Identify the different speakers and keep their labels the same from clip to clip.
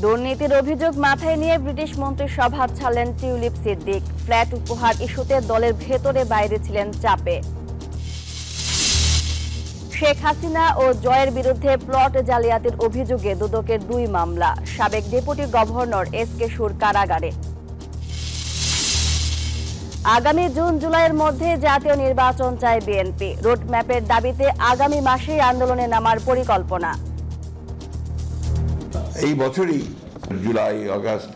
Speaker 1: দুর্নীতির অভিযোগ মাথায় নিয়ে ব্রিটিশ মন্ত্রিসভা ছাড়লেন টিউলিপ সিদ্দিক। ফ্ল্যাট উপহার ইস্যুতে দলের ভেতরে বাইরে ছিলেন চাপে। শেখ হাসিনা ও জয়ের বিরুদ্ধে প্লট জালিয়াতির অভিযোগে দুদকের 2 মামলা। সাবেক ডেপুটি গভর্নর এস.কে সুর কারাগারে। আগামী জুন-জুলাইয়ের মধ্যে জাতীয় নির্বাচন চায় বিএনপি। রোডম্যাপের দাবিতে আগামী মাসেই আন্দোলনে নামার পরিকল্পনা।
Speaker 2: এই বছরই জুলাই আগস্ট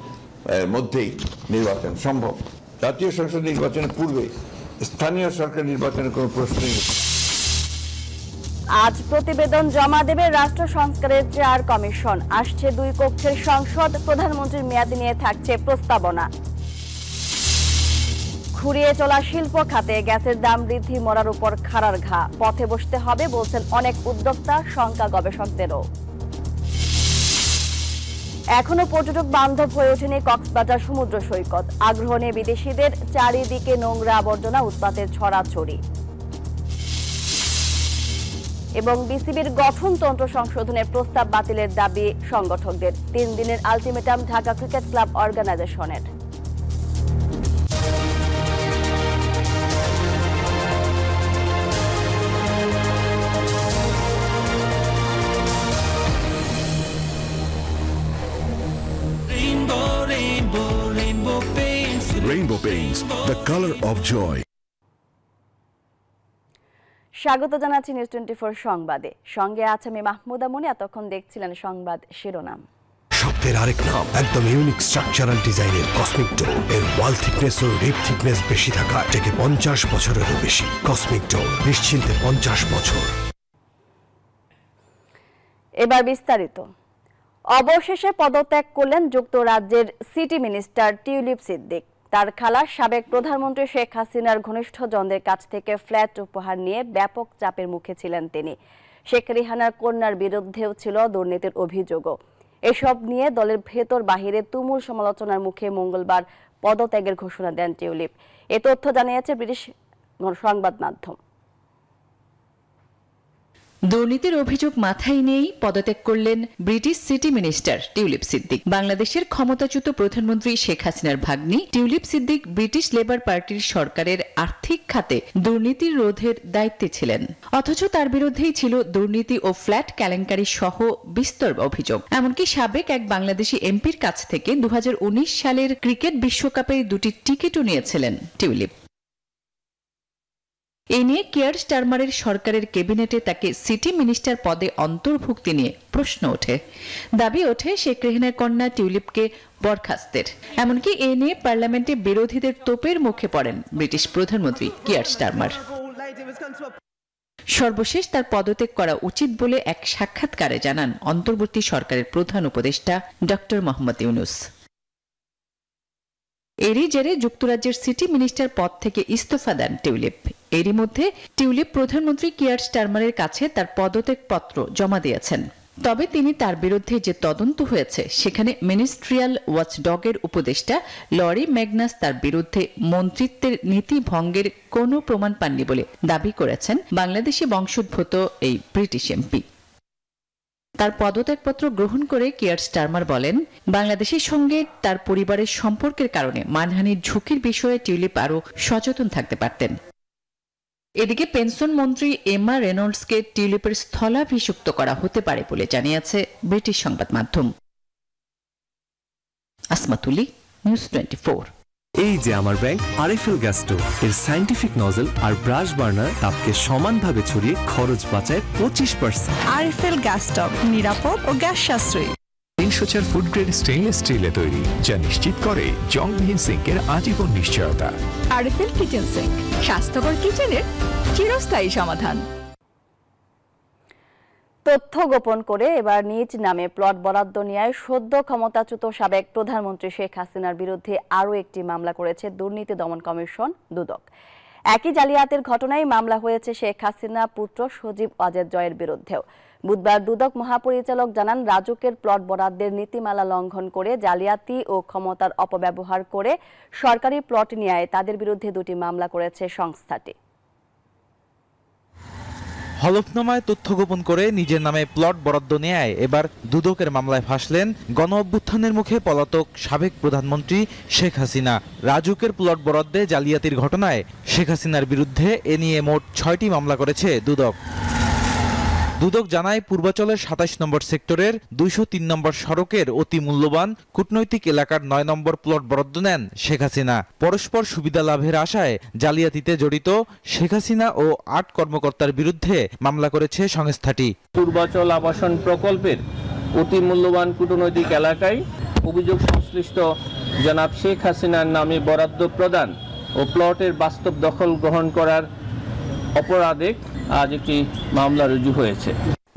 Speaker 2: মধ্যেই নির্বাচন সম্ভব। জাতীয় সংসদ নির্বাচনের পূর্বে স্থানীয় সরকার নির্বাচনের কোনো প্রশ্নই নেই।
Speaker 1: আজ প্রতিবেদন জমা দেবে রাষ্ট্র সংস্কারের 4 কমিশন। আসছে 2 কক্ষের সংসদ। প্রধানমন্ত্রীর মেয়াদ নিয়ে থাকছে প্রস্তাবনা। খুঁড়িয়ে চলা শিল্প খাতে গ্যাসের দাম বৃদ্ধি মরার উপর খাড়ার ঘা। পথে বসতে হবে বলছেন অনেক উদ্যোক্তা, শঙ্কা গবেষকদেরও। এখনো পর্যটক বান্ধব হয়ে ওঠেনি কক্সবাজার সমুদ্র সৈকত। আগ্রহ নিয়ে বিদেশিদের, চারিদিকে নোংরা আবর্জনা, উৎপাতের ছড়াছড়ি। এবং বিসিবির গঠনতন্ত্র সংশোধনের প্রস্তাব বাতিলের দাবি সংগঠকদের। 3 দিনের আলটিমেটাম ঢাকা ক্রিকেট ক্লাব অর্গানাইজেশনের।
Speaker 3: Rainbow Paints, the color of joy.
Speaker 1: স্বাগত জানাচ্ছি নিউজ 24 সংবাদে। সঙ্গে আছে আমি মাহমুদা মনি। এতক্ষণ দেখছিলেন সংবাদ শিরোনাম।
Speaker 4: শব্দের আরেক নাম, একদম ইউনিক স্ট্রাকচারাল ডিজাইনের কসমিক ডোর। এর ওয়াল থিকনেস ও রিপ থিকনেস বেশি থাকা থেকে 50 বছরেরও বেশি। কসমিক ডোর, নিশ্চিন্তে 50 বছর।
Speaker 1: এবার বিস্তারিত। অবশেষে পদত্যাগ করলেন যুক্তরাজ্যের সিটি মিনিস্টার টিউলিপ সিদ্দিক। তার খালা সাবেক প্রধানমন্ত্রী শেখ হাসিনার ঘনিষ্ঠজনদের কাছ থেকে ফ্ল্যাট উপহার নিয়ে ব্যাপক চাপের মুখে ছিলেন তিনি। শেখ রেহানার কন্যার বিরুদ্ধেও ছিল দুর্নীতির অভিযোগও। এসব নিয়ে দলের ভেতর বাহিরে তুমুল সমালোচনার মুখে মঙ্গলবার পদত্যাগের ঘোষণা দেন টিউলিপ। এ তথ্য জানিয়েছে ব্রিটিশ সংবাদ মাধ্যম।
Speaker 5: দুর্নীতির অভিযোগ মাথায় নিয়েই পদত্যাগ করলেন British city minister tulip Siddique. বাংলাদেশের ক্ষমতাচ্যুত প্রধানমন্ত্রী শেখ হাসিনার ভাগ্নি টিউলিপ সিদ্দিক ব্রিটিশ লেবার পার্টির সরকারের আর্থিক খাতে দুর্নীতির রোধের দায়িত্বে ছিলেন। অথচ তার বিরুদ্ধেই ছিল দুর্নীতি ও ফ্ল্যাট কেলেঙ্কারি সহ বিস্তর অভিযোগ। এমনকি সাবেক এক বাংলাদেশি এমপির কাছ থেকে 2019 সালের ক্রিকেট বিশ্বকাপের 2টি টিকিটও নিয়েছিলেন টিউলিপ। এ নিয়ে কিয়ার স্টারমারের সরকারের ক্যাবিনেটে তাকে সিটি মিনিস্টার পদে অন্তর্ভুক্তি নিয়ে প্রশ্ন ওঠে। দাবি ওঠে শেখ রেহানার কন্যা টিউলিপকে বরখাস্তের। এমনকি এ নিয়ে পার্লামেন্টে বিরোধীদের তোপের মুখে পড়েন ব্রিটিশ প্রধানমন্ত্রী কিয়ার স্টারমার। সর্বশেষ তার পদত্যাগ করা উচিত বলে এক সাক্ষাৎকারে জানান অন্তর্বর্তী সরকারের প্রধান উপদেষ্টা ডক্টর মোহাম্মদ ইউনুস। এরই জেরে যুক্তরাজ্যের সিটি মিনিস্টার পদ থেকে ইস্তফা দেন টিউলিপ। এরই মধ্যে টিউলিপ প্রধানমন্ত্রী কিয়ার স্টারমারের কাছে তার পদত্যাগ পত্র জমা দিয়েছেন। তবে তিনি তার বিরুদ্ধে যে তদন্ত হয়েছে সেখানে মিনিস্ট্রিয়াল ওয়াচডগের উপদেষ্টা লরি ম্যাগনাস তার বিরুদ্ধে মন্ত্রিত্বের নীতি ভঙ্গের কোনো প্রমাণ পাননি বলে দাবি করেছেন বাংলাদেশি বংশোদ্ভূত এই ব্রিটিশ এমপি। তার পদত্যাগপত্র গ্রহণ করে কিয়ার স্টারমার বলেন, বাংলাদেশের সঙ্গে তার পরিবারের সম্পর্কের কারণে মানহানির ঝুঁকির বিষয়ে টিউলিপ আরও সচেতন থাকতে পারতেন। এদিকে পেনশন মন্ত্রী এমা রেনল্ডসকে টিউলিপের স্থলাভিষিক্ত করা হতে পারে বলে জানিয়েছে ব্রিটিশ সংবাদ মাধ্যম। আসমাতুলি, নিউজ 24।
Speaker 6: এই যে আমার ব্যাংক আরএফএল গ্যাস স্টোভ, এর সায়েন্টিফিক নজল আর ব্রাশ বার্নার তাপকে সমানভাবে ছড়িয়ে খরচ বাঁচায় 25%।
Speaker 7: আরএফএল গ্যাস স্টোভ নিরাপদ ও গ্যাস সাশ্রয়ী।
Speaker 8: 304 ফুড গ্রেড স্টেইনলেস স্টিলে তৈরি, যা নিশ্চিত করে জংবিহীন সিঙ্কের আজীবন নিশ্চয়তা।
Speaker 7: আরএফএল কিচেন সিঙ্ক, স্বাস্থ্যকর কিচেনের চিরস্থায়ী সমাধান।
Speaker 1: তথ্য গোপন করে এবার নিজ নামে প্লট বরাদ্দ নিয়ে সদ্য ক্ষমতাচ্যুত সাবেক প্রধানমন্ত্রী শেখ হাসিনার বিরুদ্ধে আরও একটি মামলা করেছে দুর্নীতি দমন কমিশন দুদক। একই জালিয়াতির ঘটনায় মামলা হয়েছে শেখ হাসিনা পুত্র সজীব ওয়াজেদ জয়ের বিরুদ্ধেও। বুধবার দুদক মহাপরিচালক জানান, রাজুকের প্লট বরাদ্দের নীতিমালা লঙ্ঘন করে জালিয়াতি ও ক্ষমতার অপব্যবহার করে সরকারি প্লট নিয়ে তাদের বিরুদ্ধে 2টি মামলা করেছে সংস্থাটি।
Speaker 9: হলফনামায় তথ্য গোপন করে নিজের নামে প্লট বরাদ্দ নেয় এবার দুদকের মামলায় ফাঁসলেন গণ অভ্যুত্থানের মুখে পলাতক সাবেক প্রধানমন্ত্রী শেখ হাসিনা। রাজুকের প্লট বরাদ্দে জালিয়াতির ঘটনায় শেখ হাসিনার বিরুদ্ধে এ নিয়ে মোট 6টি মামলা করেছে দুদক। দুদক জানায় পূর্বাচলের 27 নম্বর সেক্টরের 203 নম্বর সড়কের অতি মূল্যবান কূটনৈতিক এলাকার 9 নম্বর প্লট বরাদ্দ নেন শেখ হাসিনা। পরস্পর সুবিধা লাভের আশায় জালিয়াতিতে জড়িত শেখ হাসিনা ও 8 কর্মকর্তার বিরুদ্ধে মামলা করেছে সংস্থাটি।
Speaker 10: পূর্বাচল আবাসন প্রকল্পের অতি মূল্যবান কূটনৈতিক এলাকায় অভিযোগ সংশ্লিষ্ট জনাব শেখ হাসিনার নামে বরাদ্দ প্রদান ও প্লটের বাস্তব দখল গ্রহণ করার অপরাধে আজ একটি মামলা রুজু হয়েছে।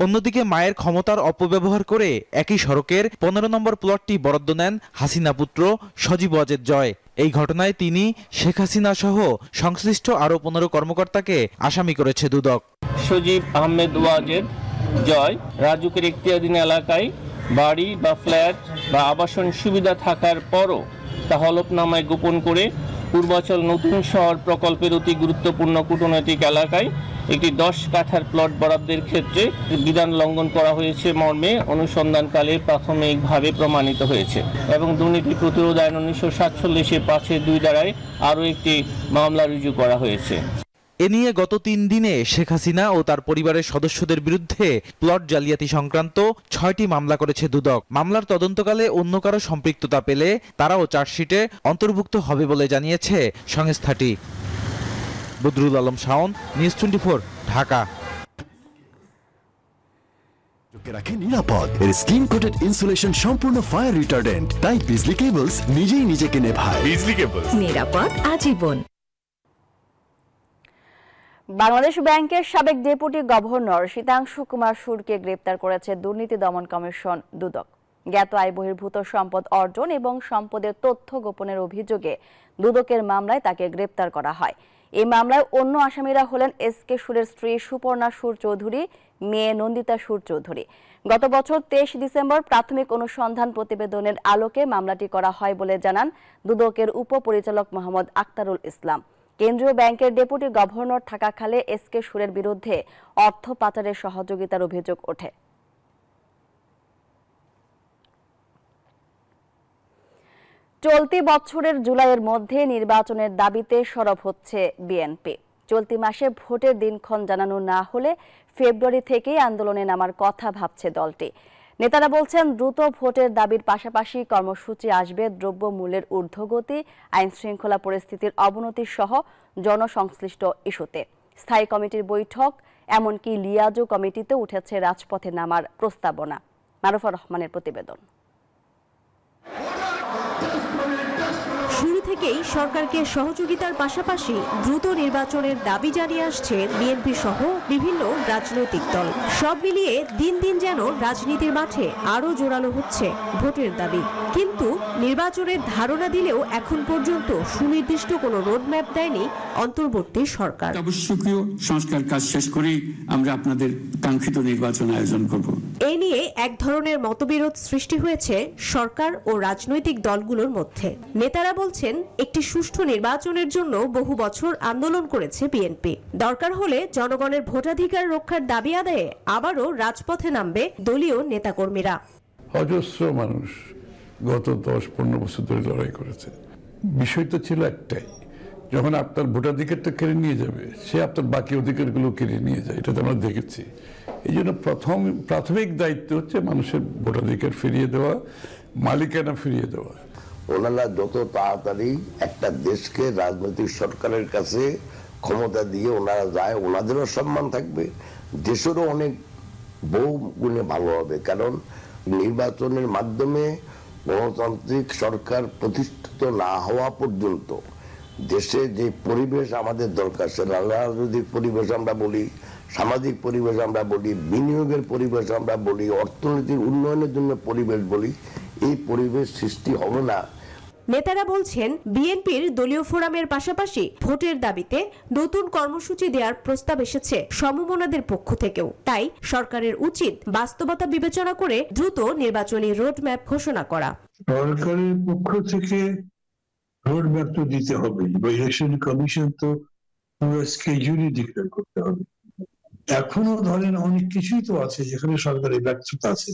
Speaker 9: অন্যদিকে মায়ের ক্ষমতার অপব্যবহার করে একই সড়কের 15 নম্বর প্লটটি বরাদ্দ নেন হাসিনা পুত্র সজীব ওয়াজেদ জয়। এই ঘটনায় তিনি, শেখ হাসিনা সহ সংশ্লিষ্ট আরও 15 কর্মকর্তাকে আসামি করেছে দুদক।
Speaker 10: সজীব আহমেদ ওয়াজেদ জয় রাজুকের এখতিয়ারধীন এলাকায় বাড়ি বা ফ্ল্যাট বা আবাসন সুবিধা থাকার পরও তা হলফনামায় গোপন করে পূর্বাচল নতুন শহর প্রকল্পের অতি গুরুত্বপূর্ণ কূটনৈতিক এলাকায় একটি 10 কাঠার প্লট বরাদ্দের ক্ষেত্রে বিধান লঙ্ঘন করা হয়েছে মর্মে অনুসন্ধানকালে প্রাথমিকভাবে প্রমাণিত হয়েছে এবং দুর্নীতি প্রতিরোধ আইন 1947 5-2 ধারায় আরও একটি মামলা রুজু করা হয়েছে।
Speaker 9: এ নিয়ে গত 3 দিনে শেখ হাসিনা ও তার পরিবারের সদস্যদের বিরুদ্ধে প্লট জালিয়াতি সংক্রান্ত 6টি মামলা করেছে দুদক। মামলার তদন্তকালে অন্য কারো সম্পৃক্ততা পেলে তারাও চার্জশিটে অন্তর্ভুক্ত হবে বলে জানিয়েছে সংস্থাটি। বদরুল আলম শাওন, নিউজ 24, ঢাকা।
Speaker 3: রাখে নিরাপদ এর স্কিন কোটেড ইনসুলেশন সম্পূর্ণ ফায়ার রিটার্ডেন্ট, তাই বিজলি কেবলস নিজেই নিজেকে নেভায়। বিজলি কেবলস,
Speaker 7: নিরাপদ আজীবন।
Speaker 1: বাংলাদেশ ব্যাংকের সাবেক ডেপুটি গভর্নর শীতাংশু কুমার সুরকে গ্রেপ্তার করেছে দুর্নীতি দমন কমিশন দুদক। জ্ঞাত আয় বহির্ভূত সম্পদ অর্জন এবং সম্পদের তথ্য গোপনের অভিযোগে দুদকের মামলায় তাকে গ্রেপ্তার করা হয়। এই মামলায় অন্য আসামিরা হলেন এসকে সুরের স্ত্রী সুপর্ণা সুর চৌধুরী, মেয়ে নন্দিতা সুর চৌধুরী। গত বছর 23 ডিসেম্বর প্রাথমিক অনুসন্ধান প্রতিবেদনের আলোকে মামলাটি করা হয় বলে জানান দুদকের উপপরিচালক মোহাম্মদ আক্তারুল ইসলাম। কেন্দ্রীয় ব্যাংকের ডেপুটি গভর্নর থাকাকালে এসকে সুরের বিরুদ্ধে অর্থ পাচারের সহযোগিতার অভিযোগ ওঠে। চলতি বছরের জুলাইয়ের মধ্যে নির্বাচনের দাবিতে সরব হচ্ছে বিএনপি। চলতি মাসে ভোটের দিনক্ষণ জানানো না হলে ফেব্রুয়ারি থেকেই আন্দোলনে নামার কথা ভাবছে দলটি। নেতারা বলছেন, দ্রুত ভোটের দাবির পাশাপাশি কর্মসূচি আসবে দ্রব্যমূল্যের ঊর্ধ্বগতি, আইন শৃঙ্খলা পরিস্থিতির অবনতি সহ জনসংশ্লিষ্ট ইস্যুতে। স্থায়ী কমিটির বৈঠক, এমনকি লিয়াজো কমিটিতে উঠেছে রাজপথে নামার প্রস্তাবনা। মারুফা রহমানের প্রতিবেদন।
Speaker 11: শুরু থেকেই সরকারকে সহযোগিতার পাশাপাশি দ্রুত নির্বাচনের দাবি জানিয়ে আসছে বিএনপি সহ বিভিন্ন রাজনৈতিক দল। সব মিলিয়ে দিন দিন যেন রাজনীতির মাঠে আরো জোরালো হচ্ছে ভোটের দাবি। কিন্তু নির্বাচনের ধারণা দিলেও এখন পর্যন্ত সুনির্দিষ্ট কোনো রোডম্যাপ দেয়নি অন্তর্বর্তী সরকার।
Speaker 12: আবশ্যকীয় সংস্কার কাজ শেষ করেই আমরা আপনাদের কাঙ্ক্ষিত নির্বাচন আয়োজন করব।
Speaker 11: এই নিয়ে এক ধরনের মতবিরোধ সৃষ্টি হয়েছে সরকার ও রাজনৈতিক দলগুলোর মধ্যে। নেতারা বলছেন, একটি সুষ্ঠু নির্বাচনের জন্য বহু বছর আন্দোলন করেছে বিএনপি। দরকার হলে জনগণের ভোটাধিকার রক্ষার দাবি আদায়ে আবারও রাজপথে নামবে দলীয় নেতাকর্মীরা।
Speaker 13: অজস্র মানুষ গত 10-15 বছর ধরে লড়াই করেছে। বিষয়টা ছিল একটাই, যখন আপনার ভোটাধিকারটা কেড়ে নিয়ে যাবে, সে আপনার বাকি অধিকারগুলো কেড়ে নিয়ে যায়। এটা তো আমরা দেখেছি। এই জন্য প্রাথমিক দায়িত্ব হচ্ছে মানুষের ভোটাধিকার ফিরিয়ে দেওয়া, মালিকানা ফিরিয়ে দেওয়া।
Speaker 14: ওনারা যত তাড়াতাড়ি একটা দেশকে রাজনৈতিক সরকারের কাছে ক্ষমতা দিয়ে ওনারা যায়, ওনাদেরও সম্মান থাকবে, দেশেরও অনেক বহু গুণে ভালো হবে। কারণ নির্বাচনের মাধ্যমে গণতান্ত্রিক সরকার প্রতিষ্ঠিত না হওয়া পর্যন্ত দেশে যে পরিবেশ আমাদের দরকার, সেটা রাজনৈতিক পরিবেশ আমরা বলি, সামাজিক পরিবেশ আমরা বলি, বিনিয়োগের পরিবেশ আমরা বলি, অর্থনীতির উন্নয়নের জন্য পরিবেশ বলি, এই পরিবেশ সৃষ্টি হবে না।
Speaker 11: নেতারা বলছেন, বিএনপির দলীয় ফোরামের পাশাপাশি ভোটের দাবিতে নতুন কর্মসূচি দেওয়ার প্রস্তাব এসেছে সমমনাদের পক্ষ থেকেও। তাই সরকারের উচিত বাস্তবতা বিবেচনা করে দ্রুত নির্বাচনী রোডম্যাপ ঘোষণা করা।
Speaker 15: সরকারের পক্ষ থেকে রোডম্যাপ তো দিতে হবে, ইলেকশন কমিশন তো পুরো স্কেডিউলই ডিক্লেয়ার করতে হবে। এখনো ধরেন অনেক কিছুই তো আছে যেখানে সরকারের ব্যর্থতা আছে।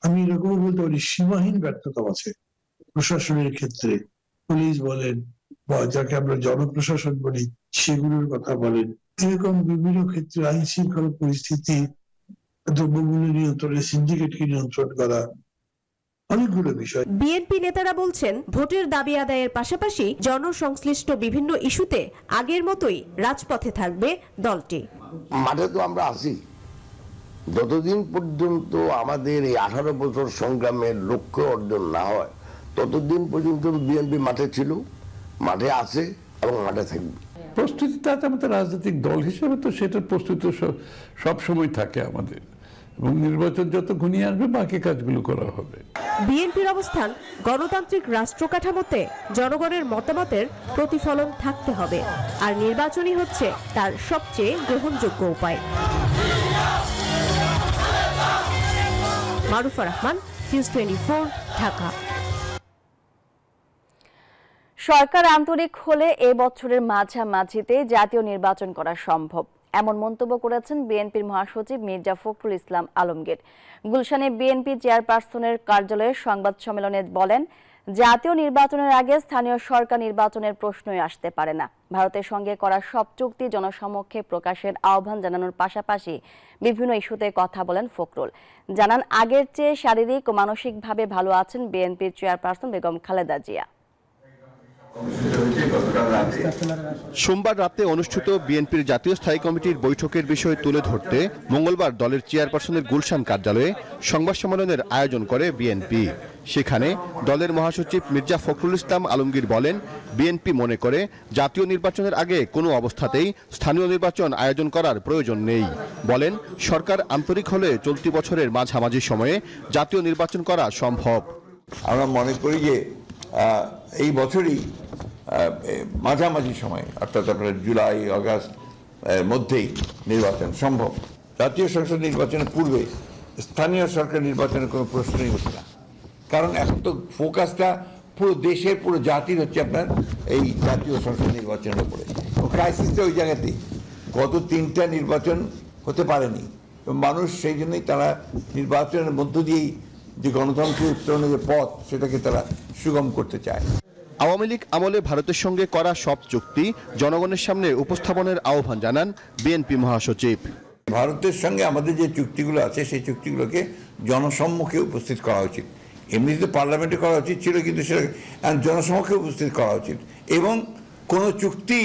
Speaker 15: আমি এরকম বলতে পারি সীমাহীন ব্যর্থতা আছে প্রশাসনের ক্ষেত্রে, পুলিশ বলেন বা যাকে আমরা জনপ্রশাসন বলি সেগুলোর কথা বলেন, এরকম বিভিন্ন ক্ষেত্রে আইন শৃঙ্খলা পরিস্থিতি, দ্রব্যমূল্য নিয়ন্ত্রণে, সিন্ডিকেটকে নিয়ন্ত্রণ করা, অনেকগুলো বিষয়।
Speaker 11: বিএনপি নেতারা বলছেন ভোটের দাবি আদায়ের পাশাপাশি জনসংশ্লিষ্ট বিভিন্ন ইস্যুতে আগের মতোই রাজপথে থাকবে দলটি।
Speaker 14: মাঠে তো আমরা আছি, যতদিন পর্যন্ত আমাদের এই 18 বছর সংগ্রামের লক্ষ্য অর্জন না হয় ততদিন পর্যন্ত বিএনপি মাঠে ছিল, মাঠে আছে এবং মাঠে থাকবে।
Speaker 13: প্রস্তুতিটা আমাদের রাজনৈতিক দল হিসেবে তো সেটার প্রস্তুতি সব সময় থাকে আমাদের, এবং নির্বাচন যত ঘনিয়ে আসবে বাকি কাজগুলো করা হবে।
Speaker 11: বিএনপির অবস্থান গণতান্ত্রিক রাষ্ট্র কাঠামোতে জনগণের মতামতের প্রতিফলন থাকতে হবে, আর নির্বাচনই হচ্ছে তার সবচেয়ে গ্রহণযোগ্য উপায়। মারুফা রহমান, নিউজ 24, ঢাকা।
Speaker 1: সরকার আন্তরিক হলে এ বছরের মাঝামাঝিতে জাতীয় নির্বাচন করা সম্ভব, এমন মন্তব্য করেছেন বিএনপির মহাসচিব মির্জা ফখরুল ইসলাম আলমগীর। গুলশানে বিএনপি চেয়ারপারসনের কার্যালয়ে সংবাদ সম্মেলনে বলেন, জাতীয় নির্বাচনের আগে স্থানীয় সরকার নির্বাচনের প্রশ্নই আসতে পারে না। ভারতের সঙ্গে করা সব চুক্তি জনসমক্ষে প্রকাশের আহ্বান জানানোর পাশাপাশি বিভিন্ন ইস্যুতে কথা বলেন ফখরুল। জানান, আগের চেয়ে শারীরিক ও মানসিকভাবে ভালো আছেন বিএনপির চেয়ারপারসন বেগম খালেদা জিয়া।
Speaker 16: সোমবার রাতে অনুষ্ঠিত বিএনপির জাতীয় স্থায়ী কমিটির বৈঠকের বিষয় তুলে ধরতে মঙ্গলবার দলের চেয়ারপারসনের গুলশান কার্যালয়ে সংবাদ সম্মেলনের আয়োজন করে বিএনপি। সেখানে দলের মহাসচিব মির্জা ফখরুল ইসলাম আলমগীর বলেন, বিএনপি মনে করে জাতীয় নির্বাচনের আগে কোনো অবস্থাতেই স্থানীয় নির্বাচন আয়োজন করার প্রয়োজন নেই। বলেন, সরকার আন্তরিক হলে চলতি বছরের মাঝামাঝি সময়ে জাতীয় নির্বাচন করা সম্ভব।
Speaker 2: আমরা মনে করি যে এই বছরই মাঝামাঝি সময়, অর্থাৎ আপনার জুলাই আগস্ট মধ্যেই নির্বাচন সম্ভব। জাতীয় সংসদ নির্বাচনের পূর্বে স্থানীয় সরকার নির্বাচনের কোনো প্রশ্নই হচ্ছে না, কারণ এখন তো ফোকাসটা পুরো দেশের, পুরো জাতির হচ্ছে আপনার এই জাতীয় সংসদ নির্বাচনের উপরে। ক্রাইসিসটা ওই জায়গাতেই, গত 3টা নির্বাচন হতে পারেনি, মানুষ সেই জন্যই তারা নির্বাচনের মধ্য দিয়েই যে গণতন্ত্রের উত্তরণের যে পথ সেটাকে তারা সুগম করতে চায়।
Speaker 16: আওয়ামী লীগ আমলে ভারতের সঙ্গে করা সব চুক্তি জনগণের সামনে উপস্থাপনের আহ্বান জানান বিএনপি মহাসচিব।
Speaker 2: ভারতের সঙ্গে আমাদের যে চুক্তিগুলো আছে সেই চুক্তিগুলোকে জনসম্মুখে উপস্থিত করা উচিত। এমনিতে পার্লামেন্টে করা উচিত ছিল, কিন্তু সেটা জনসম্মুখে উপস্থিত করা উচিত। এবং কোনো চুক্তি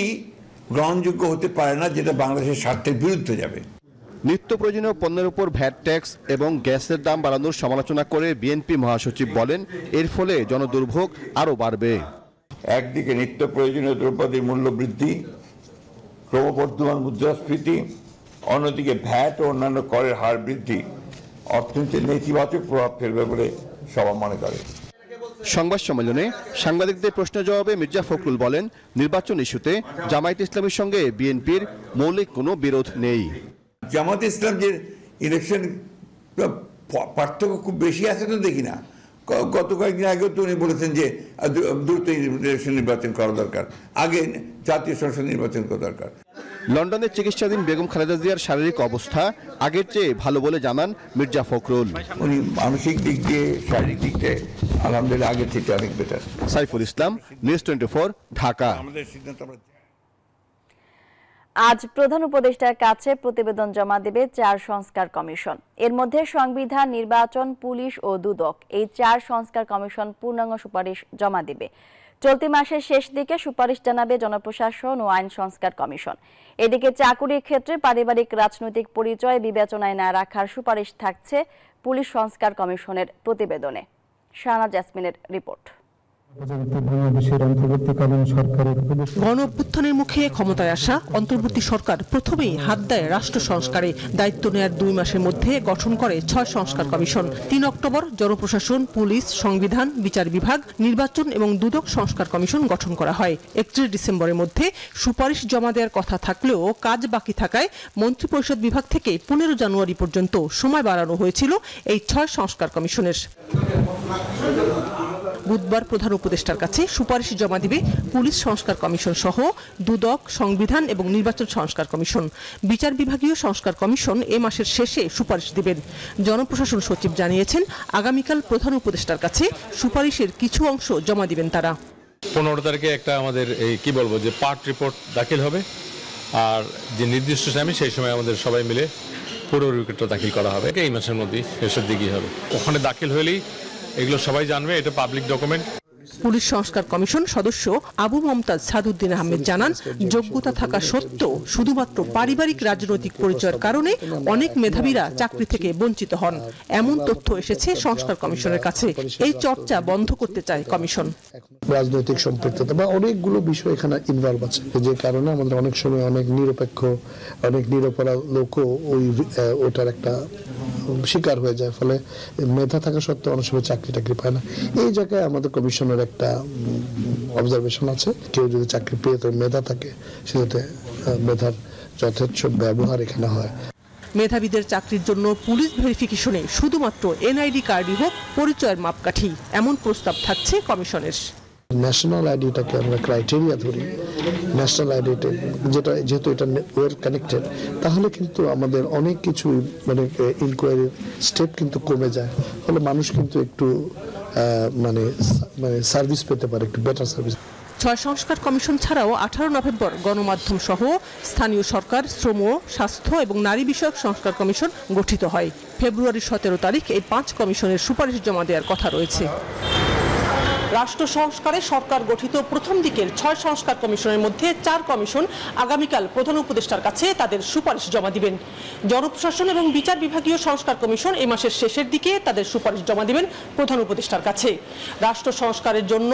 Speaker 2: গ্রহণযোগ্য হতে পারে না যেটা বাংলাদেশের স্বার্থের বিরুদ্ধে যাবে।
Speaker 16: নিত্য প্রয়োজনীয় পণ্যের উপর ভ্যাট ট্যাক্স এবং গ্যাসের দাম বাড়ানোর সমালোচনা করে বিএনপি মহাসচিব বলেন, এর ফলে জনদুর্ভোগ আরও বাড়বে।
Speaker 2: একদিকে নিত্য প্রয়োজনীয় দ্রব্যাদির মূল্য বৃদ্ধি, ক্রমবর্ধমান মুদ্রাস্ফীতি, অন্যদিকে ভ্যাট ও অন্যান্য করের হার বৃদ্ধি অর্থনীতির নেতিবাচক প্রভাব ফেলবে বলে সবাই মনে করে।
Speaker 16: সংবাদ সম্মেলনে সাংবাদিকদের প্রশ্নের জবাবে মির্জা ফখরুল বলেন, নির্বাচন ইস্যুতে জামায়াতে ইসলামীর সঙ্গে বিএনপির মৌলিক কোনো বিরোধ নেই।
Speaker 2: জামায়াতে ইসলাম যে ইলেকশন পার্থক্য খুব বেশি আছে তো দেখি না। গত কয়েকদিন আগেও তো উনি বলেছেন যে দ্রুত ইলেকশন নির্বাচন করা দরকার, আগে জাতীয় সংসদ নির্বাচন করা দরকার।
Speaker 16: লন্ডনে চিকিৎসাধীন বেগম খালেদা জিয়ার শারীরিক অবস্থা আগের চেয়ে ভালো বলে জানান মির্জা ফখরুল।
Speaker 2: উনি মানসিক দিক দিয়ে, শারীরিক দিক দিয়ে আলহামদুলিল্লাহ আগের থেকে অনেক বেটার।
Speaker 16: সাইফুল ইসলাম, নিউজ 24, ঢাকা।
Speaker 1: আজ প্রধান উপদেষ্টার কাছে প্রতিবেদন জমা দেবে 4 সংস্কার কমিশন। এর মধ্যে সংবিধান, নির্বাচন, পুলিশ ও দুদক, এই 4 সংস্কার কমিশন পূর্ণাঙ্গ সুপারিশ জমা দেবে। চলতি মাসের শেষ দিকে সুপারিশ জানাবে জনপ্রশাসন ও আইন সংস্কার কমিশন। এদিকে চাকুরির ক্ষেত্রে পারিবারিক রাজনৈতিক পরিচয় বিবেচনায় না রাখার সুপারিশ থাকছে পুলিশ সংস্কার কমিশনের প্রতিবেদনে। শাহনাজ জাসমিনের রিপোর্ট।
Speaker 17: গণ অভ্যুত্থানের মুখে ক্ষমতায় আসা অন্তর্বর্তী সরকার প্রথমেই হাত দেয় রাষ্ট্র সংস্কারে। দায়িত্ব নেয়ার 2 মাসের মধ্যে গঠন করে 6 সংস্কার কমিশন। 3 অক্টোবর জনপ্রশাসন, পুলিশ, সংবিধান, বিচার বিভাগ, নির্বাচন এবং দুদক সংস্কার কমিশন গঠন করা হয়। 31 ডিসেম্বরের মধ্যে সুপারিশ জমা দেওয়ার কথা থাকলেও কাজ বাকি থাকায় মন্ত্রিপরিষদ বিভাগ থেকে 15 জানুয়ারি পর্যন্ত সময় বাড়ানো হয়েছিল এই 6 সংস্কার কমিশনের। বুধবার প্রধান উপদেষ্টার কাছে সুপারিশ জমা দিবে পুলিশ সংস্কার কমিশন সহ দুদক, সংবিধান এবং নির্বাচন সংস্কার কমিশন। বিচার বিভাগীয় সংস্কার কমিশন এ মাসের শেষে সুপারিশ দিবেন। জনপ্রশাসন সচিব জানিয়েছেন, আগামীকাল প্রধান উপদেষ্টার কাছে সুপারিশের কিছু অংশ জমা দিবেন তারা।
Speaker 18: 15 তারিখে একটা আমাদের যে পার্ট রিপোর্ট দাখিল হবে, আর যে নির্দিষ্ট টাইমে সেই সময় আমাদের সবাই মিলে পুরো রিপোর্টটা দাখিল করা হবে। এই মাসের মধ্যেই শেষের দিকেই হবে। ওখানে দাখিল হলেই এগুলো সবাই জানবে, এটা পাবলিক ডকুমেন্ট।
Speaker 17: পুলিশ সংস্কার কমিশন সদস্য আবু মমতাজ সাদউদ্দিন আহমেদ জানান, যোগ্যতা থাকা সত্ত্বেও শুধুমাত্র পারিবারিক রাজনৈতিক পরিচয়ের কারণে অনেক মেধাবীরা চাকরি থেকে বঞ্চিত হন। এমন তথ্য এসেছে সংস্কার কমিশনের কাছে। এই চর্চা বন্ধ করতে চায় কমিশন।
Speaker 19: রাজনৈতিক সম্পৃক্ততা বা অনেকগুলো বিষয় এখানে ইনভলভ আছে, যে কারণে আমাদের অনেক সময় অনেক নিরপেক্ষ, অনেক নিরপরাধ লোকও ওটার একটা শিকার হয়ে যায়। ফলে মেধা থাকা সত্ত্বেও অনেক সময় চাকরি টাকরি পায় না। এই জায়গায় আমাদের কমিশনের একটা অবজারভেশন আছে, কেউ যদি চাকরি পেয়ে তার মেধা থাকে, সেটাতে মেধার যথেচ্ছ ব্যবহার এখানে হয়।
Speaker 17: মেধাবীদের চাকরির জন্য পুলিশ ভেরিফিকেশনে শুধুমাত্র এনআইডি কার্ডই হোক পরিচয়ের মাপকাঠি, এমন প্রস্তাব থাকছে কমিশনের।
Speaker 19: ন্যাশনাল আইডিটাকে আমরা ক্রাইটেরিয়া ধরি, ন্যাশনাল আইডিটা যেহেতু এটা ওয়েল কানেক্টেড, তাহলে কিন্তু আমাদের অনেক কিছু ইনকোয়ারির স্টেপ কিন্তু কমে যায়। ফলে মানুষ কিন্তু একটু সার্ভিস পেতে পারে, একটু বেটার সার্ভিস।
Speaker 17: 6 সংস্কার কমিশন ছাড়াও 18 নভেম্বর গণমাধ্যম সহ স্থানীয় সরকার, শ্রম, স্বাস্থ্য এবং নারী বিষয়ক সংস্কার কমিশন গঠিত হয়। ফেব্রুয়ারি 17 তারিখ এই 5 কমিশনের সুপারিশ জমা দেওয়ার কথা রয়েছে। রাষ্ট্র সংস্কারে সরকার গঠিত প্রথম দিকের 6 সংস্কার কমিশনের মধ্যে 4 কমিশন আগামীকাল প্রধান উপদেষ্টার কাছে তাদের সুপারিশ জমা দিবেন। জনপ্রশাসন এবং বিচার বিভাগীয় সংস্কার কমিশন এই মাসের শেষের দিকে তাদের সুপারিশ জমা দিবেন প্রধান উপদেষ্টার কাছে। রাষ্ট্র সংস্কারের জন্য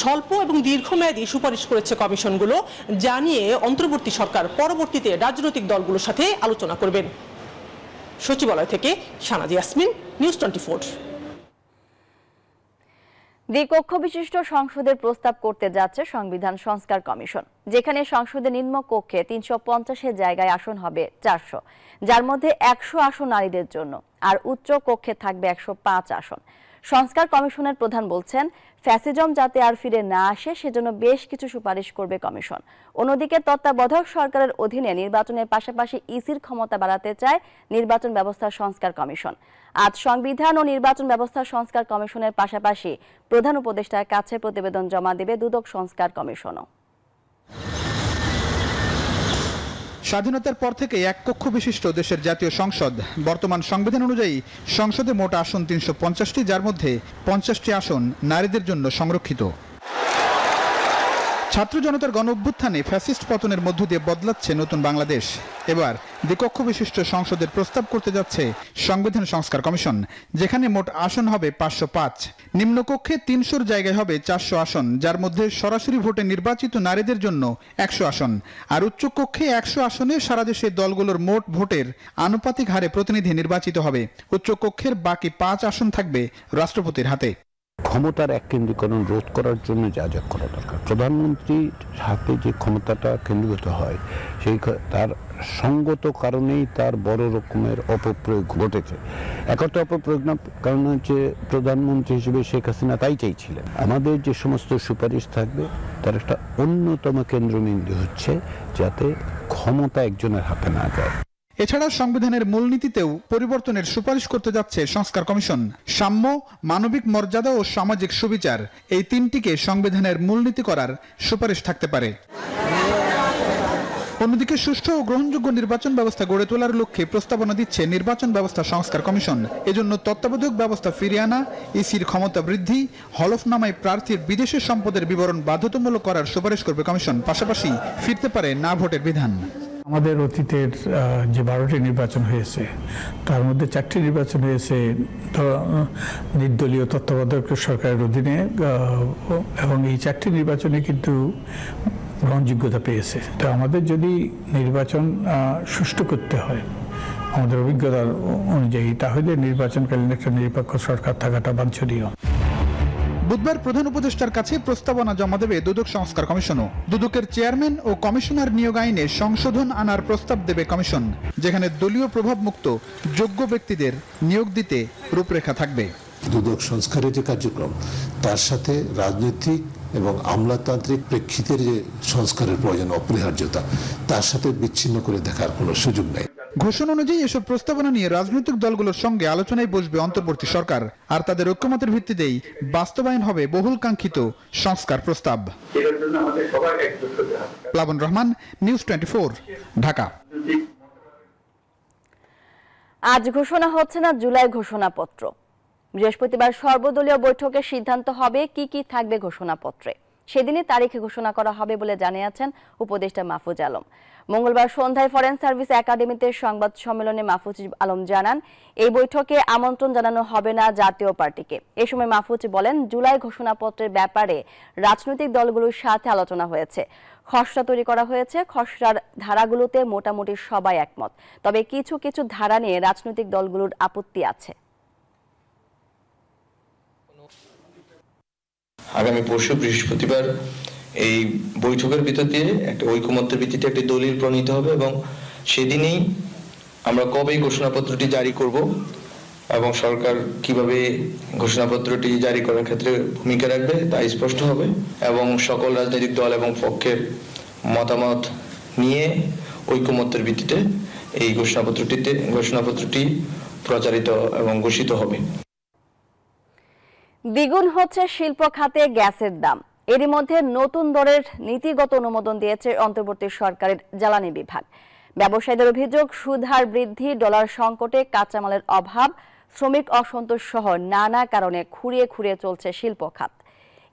Speaker 17: স্বল্প এবং দীর্ঘমেয়াদী সুপারিশ করেছে কমিশনগুলো, যা নিয়ে অন্তর্বর্তী সরকার পরবর্তীতে রাজনৈতিক দলগুলোর সাথে আলোচনা করবেন। সচিবালয় থেকে সানাজি ইয়াসমিন, নিউজ 24।
Speaker 1: দ্বিকক্ষ বিশিষ্ট সংসদের প্রস্তাব করতে যাচ্ছে সংবিধান সংস্কার কমিশন, যেখানে সংসদের নিম্ন কক্ষে 350 জায়গায় আসন হবে 400, যার মধ্যে 100 আসন নারীদের জন্য, আর উচ্চ কক্ষে থাকবে 105 আসন। সংস্কার কমিশনের প্রধান বলছেন, ফ্যাসিজম যাতে আর ফিরে না আসে সেজন্য বেশ কিছু সুপারিশ করবে কমিশন। অন্যদিকে তত্ত্বাবধায়ক সরকারের অধীনে নির্বাচনের পাশাপাশি ইসির ক্ষমতা বাড়াতে চায় নির্বাচন ব্যবস্থা সংস্কার কমিশন। আজ সংবিধান ও নির্বাচন ব্যবস্থা সংস্কার কমিশনের পাশাপাশি প্রধান উপদেষ্টার কাছে প্রতিবেদন জমা দেবে দুদক সংস্কার কমিশনও।
Speaker 20: স্বাধীনতার পর থেকে এক কক্ষ বিশিষ্ট দেশের জাতীয় সংসদ, বর্তমান সংবিধান অনুযায়ী সংসদে মোট আসন 350টি, যার মধ্যে 50টি আসন নারীদের জন্য সংরক্ষিত। ছাত্র জনতার গণ অভ্যুত্থানে ফ্যাসিস্ট পতনের মধ্য দিয়ে বদলাচ্ছে নতুন বাংলাদেশ। এবার দ্বিকক্ষ বিশিষ্ট সংসদের প্রস্তাব করতে যাচ্ছে সংবিধান সংস্কার কমিশন, যেখানে মোট আসন হবে 505। নিম্নকক্ষে 300 জায়গায় হবে 400 আসন, যার মধ্যে সরাসরি ভোটে নির্বাচিত নারীদের জন্য 100 আসন, আর উচ্চকক্ষে 100 আসনে সারা দেশের দলগুলোর মোট ভোটের আনুপাতিক হারে প্রতিনিধি নির্বাচিত হবে। উচ্চকক্ষের বাকি 5 আসন থাকবে রাষ্ট্রপতির হাতে।
Speaker 21: ক্ষমতার এককেন্দ্রীকরণ রোধ করার জন্য যা যা করা দরকার, প্রধানমন্ত্রীর হাতে যে ক্ষমতাটা কেন্দ্রীভূত হয়, সেই তার সঙ্গত কারণেই তার বড় রকমের অপপ্রয়োগ ঘটেছে। একটা অপপ্রয়োগ না, কারণ হচ্ছে প্রধানমন্ত্রী হিসেবে শেখ হাসিনা তাই চাইছিলেন। আমাদের যে সমস্ত সুপারিশ থাকবে তার একটা অন্যতম কেন্দ্রবিন্দু হচ্ছে যাতে ক্ষমতা একজনের হাতে না যায়।
Speaker 20: এছাড়া সংবিধানের মূলনীতিতেও পরিবর্তনের সুপারিশ করতে যাচ্ছে সংস্কার কমিশন। সাম্য, মানবিক মর্যাদা ও সামাজিক সুবিচার, এই তিনটিকে সংবিধানের মূলনীতি করার সুপারিশ থাকতে পারে। অন্যদিকে সুষ্ঠু ও গ্রহণযোগ্য নির্বাচন ব্যবস্থা গড়ে তোলার লক্ষ্যে প্রস্তাবনা দিচ্ছে নির্বাচন ব্যবস্থা সংস্কার কমিশন। এজন্য তত্ত্বাবধায়ক ব্যবস্থা ফিরিয়ে আনা, ইসির ক্ষমতা বৃদ্ধি, হলফনামায় প্রার্থীর বিদেশের সম্পদের বিবরণ বাধ্যতামূলক করার সুপারিশ করবে কমিশন। পাশাপাশি ফিরতে পারে না ভোটের বিধান।
Speaker 22: আমাদের অতীতের যে 12টি নির্বাচন হয়েছে, তার মধ্যে 4টি নির্বাচন হয়েছে নির্দলীয় তত্ত্বাবধায়ক সরকারের অধীনে, এবং এই 4টি নির্বাচনে কিন্তু গ্রহণযোগ্যতা পেয়েছে। তো আমাদের যদি নির্বাচন সুষ্ঠু করতে হয় আমাদের অভিজ্ঞতার অনুযায়ী, তাহলে নির্বাচনকালীন একটা নিরপেক্ষ সরকার থাকাটা বাঞ্ছনীয়।
Speaker 20: বুধবার প্রধান উপদেষ্টার কাছে প্রস্তাবনা জমা দেবে দুদক সংস্কার কমিশনও। দুদকের চেয়ারম্যান ও কমিশনার নিয়োগ আইনে সংশোধন আনার প্রস্তাব দেবে কমিশন, যেখানে দলীয় প্রভাবমুক্ত যোগ্য ব্যক্তিদের নিয়োগ দিতে রূপরেখা থাকবে।
Speaker 4: দুদক সংস্কারের যে কার্যক্রম তার সাথে রাজনৈতিক এবং আমলাতান্ত্রিক প্রেক্ষিতের যে সংস্কারের প্রয়োজন অপরিহার্যতা তার সাথে বিচ্ছিন্ন করে দেখার কোনো সুযোগ নেই।
Speaker 20: ঘোষণা অনুযায়ী এসব প্রস্তাবনা নিয়ে রাজনৈতিক দলগুলোর সঙ্গে আলোচনায় বসবে অন্তর্বর্তী সরকার, আর তাদের ঐক্যমতের ভিত্তিতেই বাস্তবায়ন হবে বহুল কাঙ্ক্ষিত সংস্কার প্রস্তাব। প্লাবন রহমান, নিউজ 24, ঢাকা।
Speaker 1: আজ ঘোষণা হচ্ছে না জুলাই ঘোষণাপত্র। বৃহস্পতিবার সর্বদলীয় বৈঠকে সিদ্ধান্ত হবে কি কি থাকবে ঘোষণাপত্রে। সেদিনই তারিখে ঘোষণা করা হবে বলে জানিয়েছেন উপদেষ্টা মাহফুজ আলম। মঙ্গলবার সন্ধ্যায় ফরেন সার্ভিস একাডেমিতে সংবাদ সম্মেলনে মাহফুজ আলম জানান, এই বৈঠকে আমন্ত্রণ জানানো হবে না জাতীয় পার্টিকে। এ সময় মাহফুজ বলেন, জুলাই ঘোষণাপত্রের ব্যাপারে রাজনৈতিক দলগুলোর সাথে আলোচনা হয়েছে, খসড়া তৈরি করা হয়েছে। খসড়ার ধারাগুলোতে মোটামুটি সবাই একমত, তবে কিছু কিছু ধারা নিয়ে রাজনৈতিক দলগুলোর আপত্তি আছে।
Speaker 5: আগামী পরশু বৃহস্পতিবার এই বৈঠকের ভিতর দিয়ে একটা ঐকমত্যের ভিত্তিতে একটি দলিল প্রণীত হবে এবং সেদিনেই আমরা কবে ঘোষণাপত্রটি জারি করব এবং সরকার কিভাবে ঘোষণাপত্রটি জারি করার ক্ষেত্রে ভূমিকা রাখবে তা স্পষ্ট হবে এবং সকল রাজনৈতিক দল এবং পক্ষের মতামত নিয়ে ঐকমত্যের ভিত্তিতে এই ঘোষণাপত্রটি প্রচারিত এবং ঘোষিত হবে।
Speaker 1: দ্বিগুণ হচ্ছে শিল্প খাতে গ্যাসের দাম। এরই মধ্যে নতুন দরের নীতিগত অনুমোদন দিয়েছে অন্তর্বর্তী সরকারের জ্বালানি বিভাগ। ব্যবসায়ীদের অভিযোগ, সুদহার বৃদ্ধি, ডলার সংকটে কাঁচামালের অভাব, শ্রমিক অসন্তোষ সহ নানা কারণে খুঁড়িয়ে খুঁড়িয়ে চলছে শিল্প খাত।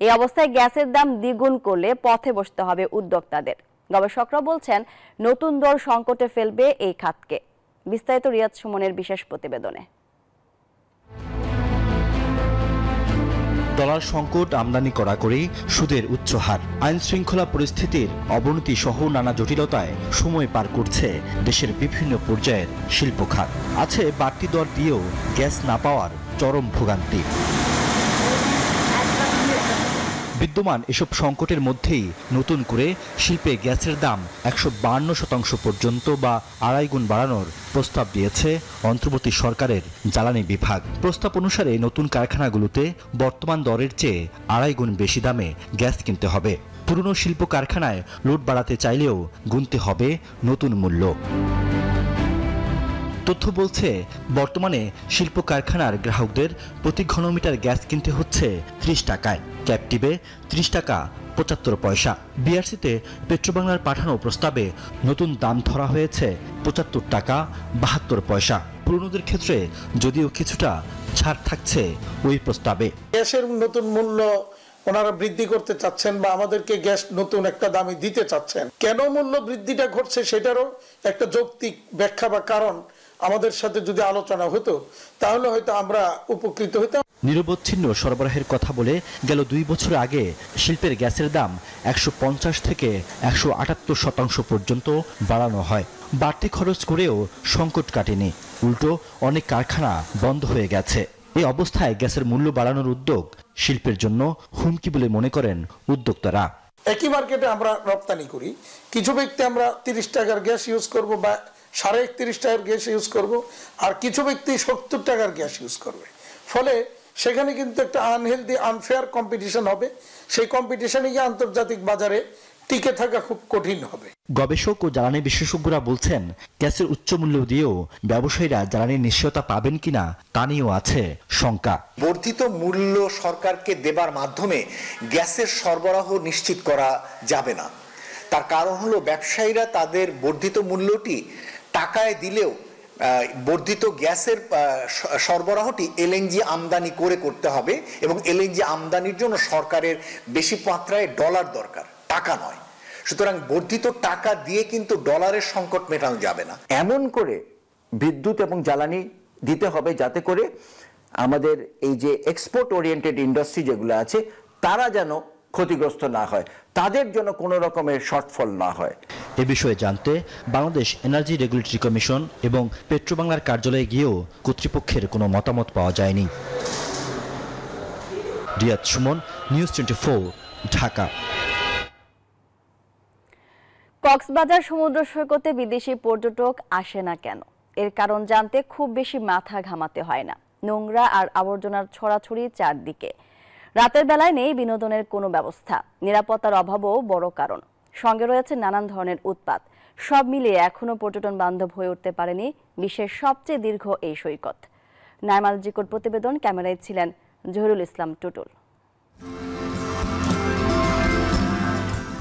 Speaker 1: এই অবস্থায় গ্যাসের দাম দ্বিগুণ করলে পথে বসতে হবে উদ্যোক্তাদের। গবেষকরা বলছেন, নতুন দর সংকটে ফেলবে এই খাতকে। বিস্তারিত রিয়াদ সুমনের বিশেষ প্রতিবেদনে।
Speaker 23: ডলার সংকট, আমদানি কড়াকড়ি, সুদের উচ্চ হার, আইন শৃঙ্খলা পরিস্থিতির অবনতি সহ নানা জটিলতায় সময় পার করছে দেশের বিভিন্ন পর্যায়ের শিল্প খাত। আছে বাড়তি দর দিয়েও গ্যাস না পাওয়ার চরম ভোগান্তি। বিদ্যমান এসব সংকটের মধ্যেই নতুন করে শিল্পে গ্যাসের দাম 152% পর্যন্ত বা 2.5 গুণ বাড়ানোর প্রস্তাব দিয়েছে অন্তর্বর্তী সরকারের জ্বালানি বিভাগ। প্রস্তাব অনুসারে নতুন কারখানাগুলোতে বর্তমান দরের চেয়ে 2.5 গুণ বেশি দামে গ্যাস কিনতে হবে। পুরনো শিল্প কারখানায় লোড বাড়াতে চাইলেও গুনতে হবে নতুন মূল্য। তথ্য বলছে, বর্তমানে শিল্প কারখানার গ্রাহকদের প্রতি ঘনমিটার গ্যাস কিনতে হচ্ছে 30 টাকায়, ক্যাপটিভে 30 টাকা 75 পয়সা। বিআরসিতে পেট্রোবাংলার পাঠানো প্রস্তাবে নতুন দাম ধরা হয়েছে 75 টাকা 72 পয়সা। পুরনোদের ক্ষেত্রে যদিও কিছুটা ছাড় থাকছে ওই প্রস্তাবে।
Speaker 24: গ্যাসের নতুন মূল্য ওনারা বৃদ্ধি করতে চাচ্ছেন বা আমাদেরকে গ্যাস নতুন একটা দামে দিতে চাচ্ছেন। কেন মূল্য বৃদ্ধিটা ঘটছে সেটারও একটা যৌক্তিক ব্যাখ্যা বা কারণ আমাদের সাথে যদি আলোচনা হতো তাহলে হয়তো আমরা উপকৃত হতাম।
Speaker 23: নিরবচ্ছিন্ন সরবরাহের কথা বলে গেল 2 বছর আগে শিল্পের গ্যাসের দাম 150 থেকে 178% পর্যন্ত বাড়ানো হয়। বাড়তি খরচ করেও সংকট কাটেনি, উল্টো অনেক কারখানা বন্ধ হয়ে গেছে। এই অবস্থায় গ্যাসের মূল্য বাড়ানোর উদ্যোগ শিল্পের জন্য হুমকি বলে মনে করেন উদ্যোক্তারা।
Speaker 24: একই মার্কেটে আমরা রপ্তানি করি, কিছু ব্যক্তি আমরা 30 টাকার গ্যাস ইউজ করব বা 31.5 টাকার গ্যাস ইউজ করব, আর কিছু ব্যক্তি 70 টাকার গ্যাস ইউজ করবে। ফলে সেখানে কিন্তু একটা আনহেলদি আনফেয়ার কম্পিটিশন হবে। সেই কম্পিটিশনে গিয়ে আন্তর্জাতিক বাজারে টিকে থাকা খুব কঠিন হবে।
Speaker 23: গবেষক ও জ্বালানি বিশেষজ্ঞরা বলছেন, গ্যাসের উচ্চ মূল্য দিয়েও ব্যবসায়ীরা জ্বালানির নিশ্চয়তা পাবেন কিনা তা নিয়েও আছে শঙ্কা।
Speaker 25: বর্ধিত মূল্য সরকারকে দেবার মাধ্যমে গ্যাসের সরবরাহ নিশ্চিত করা যাবে না। তার কারণ হলো ব্যবসায়ীরা তাদের বর্ধিত মূল্যটি টাকায় দিলেও বর্ধিত গ্যাসের সরবরাহটি এলএনজি আমদানি করে করতে হবে এবং এলএনজি আমদানির জন্য সরকারের বেশি মাত্রায় ডলার দরকার, টাকা নয়। সুতরাং বর্ধিত টাকা দিয়ে কিন্তু ডলারের সংকট মেটানো যাবে না।
Speaker 26: এমন করে বিদ্যুৎ এবং জ্বালানি দিতে হবে যাতে করে আমাদের এই যে এক্সপোর্ট ওরিয়েন্টেড ইন্ডাস্ট্রি যেগুলো আছে তারা যেন ক্ষতিগ্রস্ত না হয়, তাদের জন্য কোনো রকমের শর্টফল না হয়।
Speaker 23: এ বিষয়ে জানতে বাংলাদেশ এনার্জি রেগুলেটরি কমিশন এবং পেট্রোবাংলার কার্যালয়ে গিয়েও কর্তৃপক্ষের কোনো মতামত পাওয়া যায়নি। রিয়াদ সুমন, নিউজ 24, ঢাকা।
Speaker 1: কক্সবাজার সমুদ্র সৈকতে বিদেশি পর্যটক আসে না কেন, এর কারণ জানতে খুব বেশি মাথা ঘামাতে হয় না। নোংরা আর আবর্জনার ছড়াছড়ি চারদিকে। রাতের বেলায় নেই বিনোদনের কোনো ব্যবস্থা, নিরাপত্তার অভাবও বড় কারণ। সঙ্গে রয়েছে নানান ধরনের উৎপাত। সব মিলিয়ে এখনো পর্যটন বান্ধব হয়ে উঠতে পারেনি বিশ্বের সবচেয়ে দীর্ঘ এই সৈকত। নাইমাল জিকোর প্রতিবেদন, ক্যামেরায় ছিলেন জহিরুল ইসলাম টুটুল।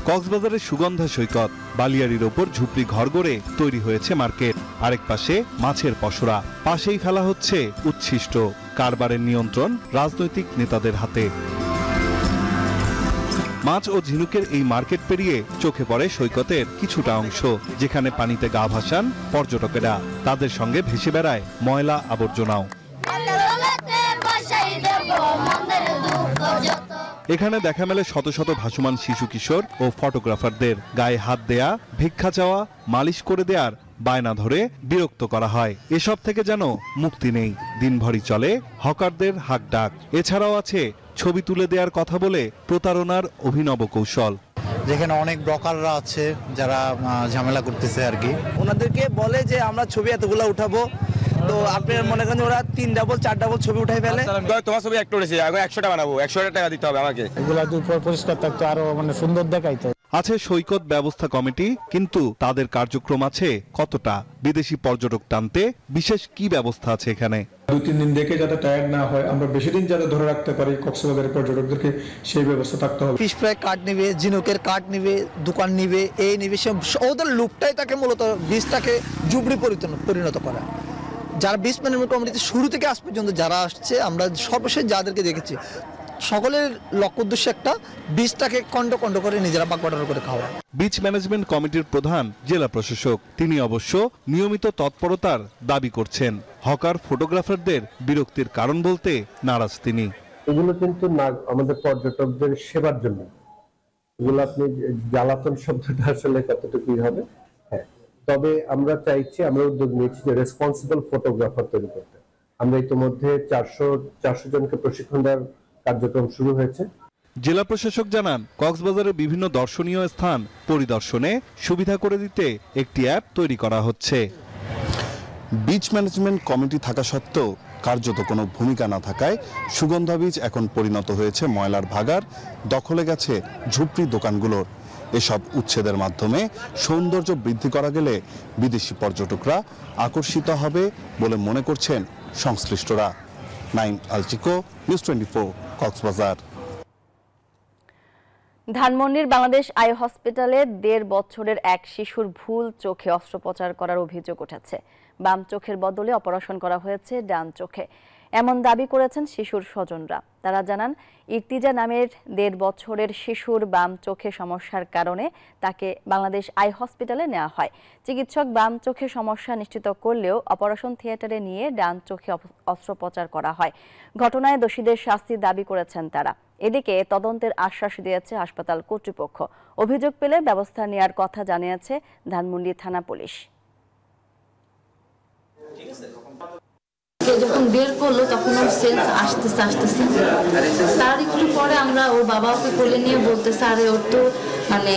Speaker 3: কক্সবাজারের সুগন্ধা সৈকত, বালিয়াড়ির ওপর ঝুপড়ি ঘর গড়ে তৈরি হয়েছে মার্কেট। আরেক পাশে মাছের পসরা, পাশেই ফেলা হচ্ছে উচ্ছিষ্ট। কারবারের নিয়ন্ত্রণ রাজনৈতিক নেতাদের হাতে। মাছ ও ঝিনুকের এই মার্কেট পেরিয়ে চোখে পড়ে সৈকতের কিছুটা অংশ, যেখানে পানিতে গা ভাসান পর্যটকেরা। তাদের সঙ্গে ভেসে বেড়ায় ময়লা আবর্জনাও। এখানে দেখা মেলে শত শত ভাসমান শিশু কিশোর ও ফটোগ্রাফারদের। গায়ে হাত দেয়া, ভিক্ষা চাওয়া, মালিশ করে দেয়ার বায়না ধরে বিরক্ত করা হয়। এসব থেকে যেন মুক্তি নেই। দিনভরই চলে হকারদের হাক ডাক। এছাড়াও আছে ছবি তুলে দেওয়ার কথা বলে প্রতারণার অভিনব কৌশল।
Speaker 6: যেখানে অনেক ব্রকাররা আছে যারা ঝামেলা করতেছে আর কি।
Speaker 7: ওনাদেরকে বলে যে আমরা ছবি এতগুলো উঠাবো, তো আপনি মনে করেন ওরা 3 ডাবল 4 ডাবল ছবি উঠাই ফেলে।
Speaker 8: তোমার ছবি একটা উঠেছে, আগে 100টা বানাবো, 100 টাকা দিতে হবে আমাকে।
Speaker 7: এগুলা দুই পরিষ্কার থাকতো, আরো সুন্দর দেখাইতো।
Speaker 3: আছে সৈকত ব্যবস্থা কমিটি, কিন্তু তাদের কার্যক্রম আছে কতটা? বিদেশি পর্যটক টানতে বিশেষ কি ব্যবস্থা আছে এখানে?
Speaker 9: 2-3 দিন দেখে যাতে টায়ার্ড না হয়, আমরা বেশি দিন যাতে ধরে রাখতে পারি কক্সবাজারের পর্যটকদেরকে, সেই ব্যবস্থা থাকতে হবে।
Speaker 7: ফিশ ফ্রাই কার্ড নিবে, ঝিনুকের কার্ড নিবে, দোকান নিবে, এই নিবে, ওদের লুপটাই তাকে মূলত বীজটাকে জুবড়ি পরিণত করা। যারা বীজ ম্যানেজমেন্ট কমিটিতে শুরু থেকে আজ পর্যন্ত যারা আসছে, আমরা সর্বশেষ যাদেরকে দেখেছি, সকলের লক্ষ্য উদ্দেশ্য একটা, বীজটাকে খণ্ড খণ্ড করে নিজেরা বাগবাটোয়ারা করে খাওয়া।
Speaker 3: বিচ ম্যানেজমেন্ট কমিটির প্রধান জেলা প্রশাসক, তিনি অবশ্য নিয়মিত তৎপরতার দাবি করছেন। হকার ফটোগ্রাফারদের বিরক্তির কারণ বলতে নারাজ তিনি।
Speaker 10: এগুলো কিন্তু না আমাদের পর্যটকদের সেবার জন্য, এগুলো আপনি জ্বালাতন শব্দটা আসলে কতটুকুই হবে। হ্যাঁ, তবে আমরা চাইছি, আমরা উদ্যোগ নিয়েছি যে রেসপন্সিবল ফটোগ্রাফার তৈরি করতে। আমরা ইতিমধ্যে 400 জনকে প্রশিক্ষণ দেওয়ার কার্যক্রম শুরু হয়েছে।
Speaker 3: জেলা প্রশাসক জানান, কক্সবাজারের বিভিন্ন দর্শনীয় স্থান পরিদর্শনে সুবিধা করে দিতে একটি অ্যাপ তৈরি করা হচ্ছে।
Speaker 27: বিচ ম্যানেজমেন্ট কমিটি থাকা সত্ত্বেও কার্যত কোনো ভূমিকা না থাকায় সুগন্ধা বিচ এখন পরিণত হয়েছে ময়লার ভাগার। দখলে গেছে ঝুপড়ি দোকানগুলোর। এসব উচ্ছেদের মাধ্যমে সৌন্দর্য বৃদ্ধি করা গেলে বিদেশি পর্যটকরা আকর্ষিত হবে বলে মনে করছেন সংশ্লিষ্টরা। নাইম আলচিকো, নিউজ 24, কক্সবাজার।
Speaker 1: ধানমন্ডির বাংলাদেশ আই হসপিটালে 1.5 বছরের এক শিশুর ভুল চোখে অস্ত্রোপচার করার অভিযোগ উঠেছে। বাম চোখের বদলে অপারেশন করা হয়েছে ডান চোখে, এমন দাবি করেছেন শিশুর স্বজনরা। তারা জানান, ইর্তিজা নামের 1.5 বছরের শিশুর বাম চোখে সমস্যার কারণে তাকে বাংলাদেশ আই হসপিটালে নেওয়া হয়। চিকিৎসক বাম চোখে সমস্যা নিশ্চিত করলেও অপারেশন থিয়েটারে নিয়ে ডান চোখে অস্ত্রোপচার করা হয়। ঘটনায় দোষীদের শাস্তি দাবি করেছেন তারা। এদিকে তদন্তের আশ্বাস দিয়েছে হাসপাতাল কর্তৃপক্ষ। অভিযোগ পেলে ব্যবস্থা নেওয়ার কথা জানিয়েছে ধানমন্ডি থানা পুলিশ।
Speaker 28: যখন বের করলো তখন ওর সেন্স আসতেছে তার একটু পরে আমরা ওর বাবা ওকে কোলে নিয়ে বলতেছে, আরে ওর তো মানে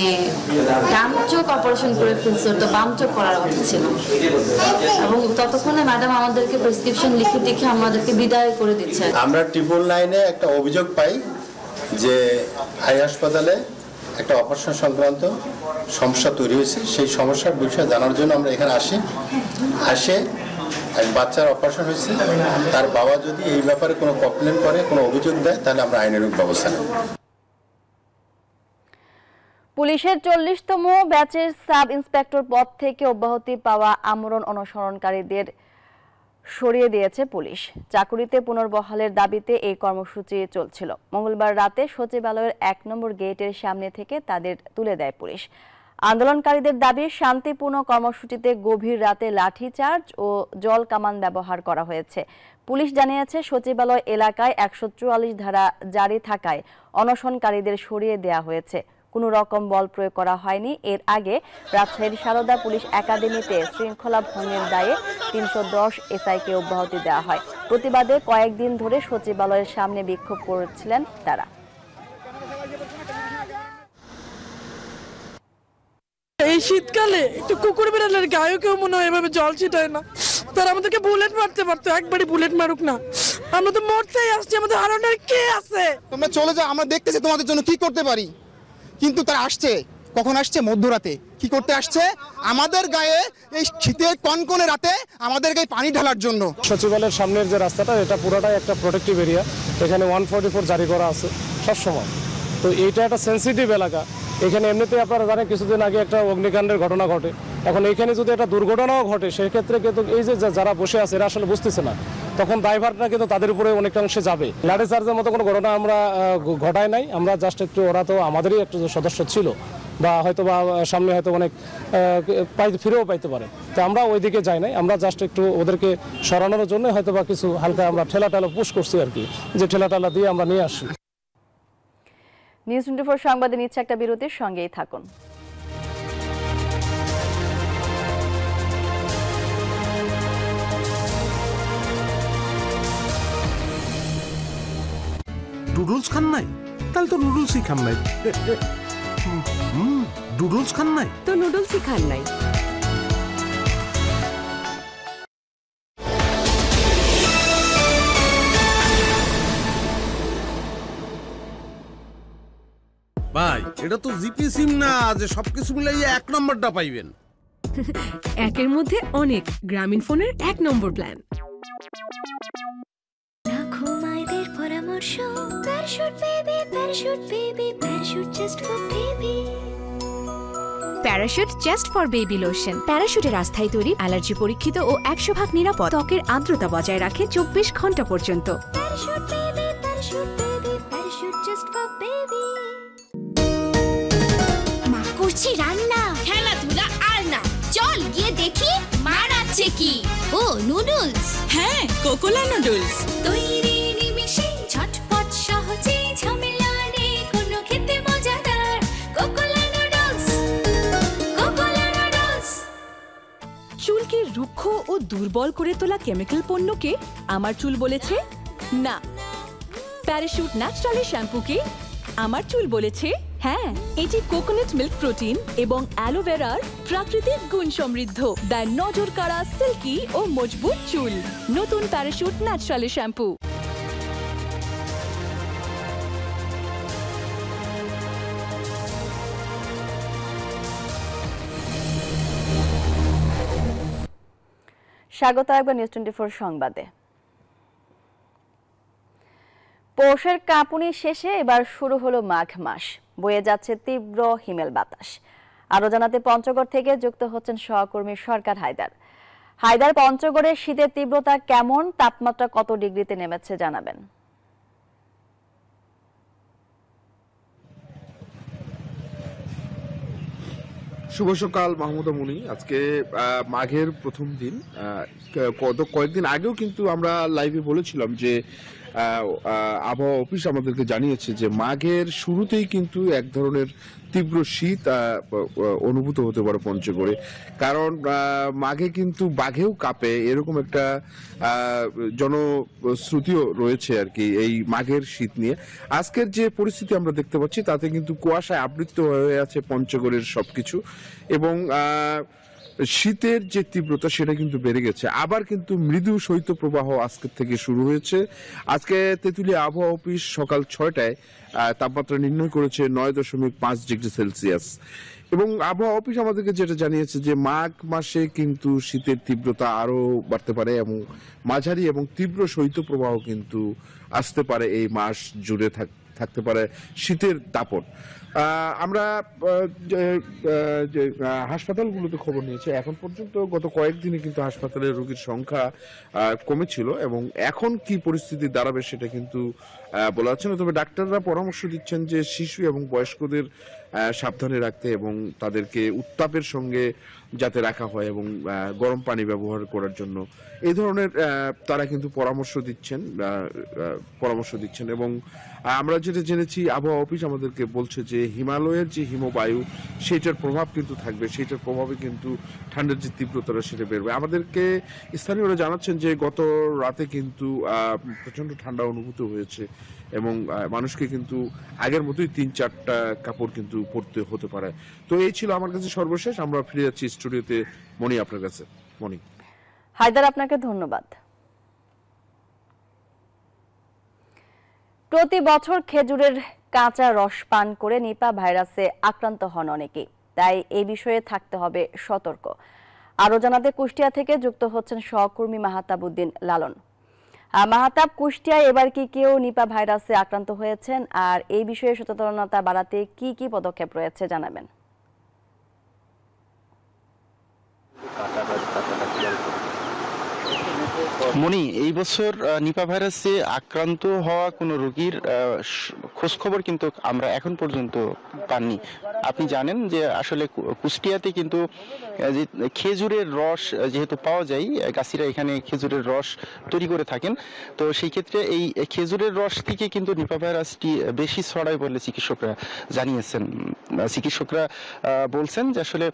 Speaker 28: ডান চোখ অপারেশন করে ফেলছে, ওর তো বাম চোখ করার কথা ছিল। এবং ততক্ষণে ম্যাডাম আমাদেরকে প্রেসক্রিপশন লিখে দেখে আমাদেরকে বিদায় করে দিচ্ছে।
Speaker 29: আমরা 999-এ একটা অভিযোগ পাই যে আই হাসপাতালে একটা অপারেশন সংক্রান্ত সমস্যা তৈরি হয়েছে। সেই সমস্যার বিষয়ে জানার জন্য আমরা এখানে আসে এক বাচ্চার অপারেশন হয়েছে, তার বাবা যদি এই ব্যাপারে কোনো কমপ্লেন করে, কোনো অভিযোগ দেয়, তাহলে আমরা আইনানুগ ব্যবস্থা নেব।
Speaker 1: পুলিশের 40তম ব্যাচের সাব ইন্সপেক্টর পদ থেকে অব্যাহতি পাওয়া আমরণ অনশনকারীদের সরিয়ে দিয়েছে পুলিশ। চাকুরিতে পুনর্বহালের দাবিতে এই কর্মসূচি চলছিল। মঙ্গলবার রাতে সচিবালয়ের 1 নম্বর গেটের সামনে থেকে তাদের তুলে দেয় পুলিশ। আন্দোলনকারীদের দাবি, শান্তিপূর্ণ কর্মসূচিতে গভীর রাতে লাঠিচার্জ ও জল কামান ব্যবহার করা হয়েছে। পুলিশ জানিয়েছে, সচিবালয় এলাকায় 144 ধারা জারি থাকায় অনশনকারীদের সরিয়ে দেওয়া হয়েছে। কোনো রকম বল প্রয়োগ করা হয়নি। এর আগে রাজশাহীর সারদা পুলিশ একাডেমিতে শৃঙ্খলা ভঙ্গের দায়ে 310 এসআইকে অব্যাহতি দেওয়া হয়। প্রতিবাদে কয়েকদিন ধরে সচিবালয়ের সামনে বিক্ষোভ করেছিলেন তারা।
Speaker 30: এই শীতকালে একটু কুকুর বিড়ালের গায়েও কেউ মনে হয় এভাবে জল ছিটায় না।
Speaker 2: তারা আমাদেরকে বুলেট মারতে পারতো, একবারই বুলেট মারুক না, আমরা তো মরতেই আসছি, আমাদের হারানোর কে আছে?
Speaker 11: তোমরা চলে যাও, আমরা দেখতেছি তোমাদের জন্য কি করতে পারি। কিন্তু তারা আসছে, কখন আসছে? মধ্যরাতে। কি করতে আসছে? আমাদের গায়ে এই শীতের কনকনে রাতে আমাদের গায়ে পানি ঢালার জন্য।
Speaker 12: সচিবালয়ের সামনের যে রাস্তাটা, এটা পুরোটাই একটা প্রোটেক্টিভ এরিয়া, এখানে 144 জারি করা আছে সবসময়। তো এইটা একটা সেন্সিটিভ এলাকা, এখানে এমনিতেই আপনারা জানেন কিছুদিন আগে একটা অগ্নিকাণ্ডের ঘটনা ঘটে। এখন এইখানে যদি একটা দুর্ঘটনাও ঘটে, সেক্ষেত্রে কিন্তু এই যে যারা বসে আছে এরা আসলে বুঝতেছে না, তখন ড্রাইভারটা কিন্তু তাদের উপরে অনেকটা অংশে যাবে। লাঠি চার্জের মতো কোনো ঘটনা আমরা ঘটাই নাই, আমরা জাস্ট একটু, ওরা তো আমাদেরই একটু সদস্য ছিল, বা হয়তো বা সামনে হয়তো অনেক ফিরেও পাইতে পারে, তো আমরা ওইদিকে যাই নাই, আমরা জাস্ট একটু ওদেরকে সরানোর জন্য হয়তো বা কিছু হালকা আমরা ঠেলা পুশ করছি আর কি, যে ঠেলা দিয়ে আমরা নিয়ে আসি।
Speaker 1: নিউজ 24 সংবাদে নিচ্ছে একটা বিরতির, সঙ্গেই থাকুন।
Speaker 13: নুডলস খান নাই? তাহলে তো নুডলসই খান নাই। নুডলস খান নাই
Speaker 14: তো নুডলসই খান নাই।
Speaker 13: ভাই, এটা তো জিপি সিম না যে সবকিছু মিলাইয়া 1 নম্বরটা পাইবেন।
Speaker 14: একের মধ্যে অনেক, গ্রামীণ ফোনের 1 নম্বর প্ল্যান।
Speaker 15: মায়েদের পরামর্শ, Parachute baby, Parachute baby, Parachute just for baby.
Speaker 16: Parachute just for baby lotion. প্যারাশুটের আস্থায় তৈরি, অ্যালার্জি পরীক্ষিত ও 100% নিরাপদ, ত্বকের আর্দ্রতা বজায় রাখে 24 ঘন্টা পর্যন্ত।
Speaker 15: Parachute baby, Parachute baby, Parachute just for baby.
Speaker 18: মা করছি রান্না, খেলাধুলা আর না, চল গিয়ে দেখি মা রাঁধছে কি। ও নুডলস,
Speaker 15: হ্যাঁ কোকোলা নুডলস।
Speaker 18: তৈরি নিমিষে, ঝটপট সহজে, ঝামেলা নেই কোনো, খেতে মজাদার। Kokola noodles, Kokola noodles.
Speaker 14: চুলকে রুক্ষ ও দুর্বল করে তোলা কেমিক্যাল পণ্যকে আমার চুল বলেছে না। প্যারাশুট ন্যাচারালি শ্যাম্পুকে আমার চুল বলেছে হ্যাঁ। এটি কোকোনাট মিল্ক প্রোটিন এবং অ্যালোভেরার প্রাকৃতিক গুণ সমৃদ্ধ, দেয় নজর কাড়া, সিল্কি ও মজবুত চুল। নতুন প্যারাশুট ন্যাচারালি শ্যাম্পু।
Speaker 1: স্বাগত একবার নিউজ 24 সংবাদে। পৌষের কাঁপুনি শেষে এবার শুরু হলো মাঘ মাস, বয়ে যাচ্ছে তীব্র হিমেল বাতাস। আরো জানাতে পঞ্চগড় থেকে যুক্ত হচ্ছেন সহকর্মী সরকার হায়দার। হায়দার, পঞ্চগড়ের শীতের তীব্রতা কেমন, তাপমাত্রা কত ডিগ্রিতে নেমেছে জানাবেন।
Speaker 19: শুভ সকাল মাহমুদা মুনি। আজকে মাঘের প্রথম দিন। কয়েকদিন আগেও কিন্তু আমরা লাইভে বলেছিলাম যে আবহাওয়া অফিস আমাদেরকে জানিয়েছে যে মাঘের শুরুতেই কিন্তু এক ধরনের তীব্র শীত অনুভূত হতে পারে পঞ্চগড়ে, কারণ মাঘে কিন্তু বাঘেও কাঁপে, এরকম একটা জনশ্রুতিও রয়েছে আর কি এই মাঘের শীত নিয়ে। আজকের যে পরিস্থিতি আমরা দেখতে পাচ্ছি তাতে কিন্তু কুয়াশায় আবৃত হয়ে আছে পঞ্চগড়ের সবকিছু, এবং শীতের যে তীব্রতা সেটা কিন্তু বেড়ে গেছে। আবার কিন্তু মৃদু শৈত্যপ্রবাহ আজকের থেকে শুরু হয়েছে। আজকে তেঁতুলিয়া আবহাওয়া অফিস সকাল 6টায় তাপমাত্রা নির্ণয় করেছে 9.5 ডিগ্রি সেলসিয়াস, এবং আবহাওয়া অফিস আমাদেরকে যেটা জানিয়েছে যে মাঘ মাসে কিন্তু শীতের তীব্রতা আরো বাড়তে পারে এবং মাঝারি এবং তীব্র শৈত্যপ্রবাহ কিন্তু আসতে পারে। এই মাস জুড়ে থাকতে পারে শীতের দাপট। আমরা হাসপাতালগুলোতে খবর নিয়েছি, এখন পর্যন্ত গত কয়েকদিনে কিন্তু হাসপাতালে রোগীর সংখ্যা কমেছিল, এবং এখন কি পরিস্থিতি দাঁড়াবে সেটা কিন্তু বলা যাচ্ছে না। তবে ডাক্তাররা পরামর্শ দিচ্ছেন যে শিশু এবং বয়স্কদের সাবধানে রাখতে এবং তাদেরকে উত্তাপের সঙ্গে যাতে রাখা হয় এবং গরম পানি ব্যবহার করার জন্য এই ধরনের তারা কিন্তু পরামর্শ দিচ্ছেন। এবং আমরা যেটা জেনেছি আবহাওয়া অফিস আমাদেরকে বলছে যে হিমালয়ের যে হিমবায়ু সেটার প্রভাব কিন্তু থাকবে, সেটার প্রভাবে কিন্তু ঠান্ডার যে তীব্রতাটা সেটা বেরবে। আমাদেরকে স্থানীয়রা জানাচ্ছেন যে গত রাতে কিন্তু প্রচন্ড ঠান্ডা অনুভূত হয়েছে এবং মানুষকে কিন্তু আগের মতোই 3-4টা কাপড় কিন্তু পরতে হতে পারে। তো এই ছিল আমার কাছে সর্বশেষ। আমরা ফিরে যাচ্ছি স্টুডিওতে। মনি, আপনার কাছে। মনি।
Speaker 1: হায়দার, আপনাকে ধন্যবাদ। প্রতি বছর খেজুরের কাঁচা রস পান করে নিপা ভাইরাসে আক্রান্ত হন অনেকেই, তাই এই বিষয়ে থাকতে হবে সতর্ক। আরো জানাতে কুষ্টিয়া থেকে যুক্ত হচ্ছেন সহকর্মী মাহতাব উদ্দিন লালন। মাহতাব, কুষ্টিয়ায় এবার কি কেউ নিপা ভাইরাসে আক্রান্ত হয়েছেন, আর এই বিষয়ে সচেতনতা বাড়াতে কি কি পদক্ষেপ রয়েছে জানাবেন।
Speaker 4: মনি, এই বছর নিপা ভাইরাসে আক্রান্ত হওয়া কোনো রোগীর খোঁজখবর কিন্তু আমরা এখন পর্যন্ত পাননি। আপনি জানেন যে আসলে কুষ্টিয়াতে কিন্তু খেজুরের রস যেহেতু পাওয়া যায়, গাছিরা এখানে খেজুরের রস তৈরি করে থাকেন, তো সেই ক্ষেত্রে এই খেজুরের রস থেকে কিন্তু নিপা ভাইরাসটি বেশি ছড়ায় বলে চিকিৎসকরা জানিয়েছেন। চিকিৎসকরা বলছেন যে আসলে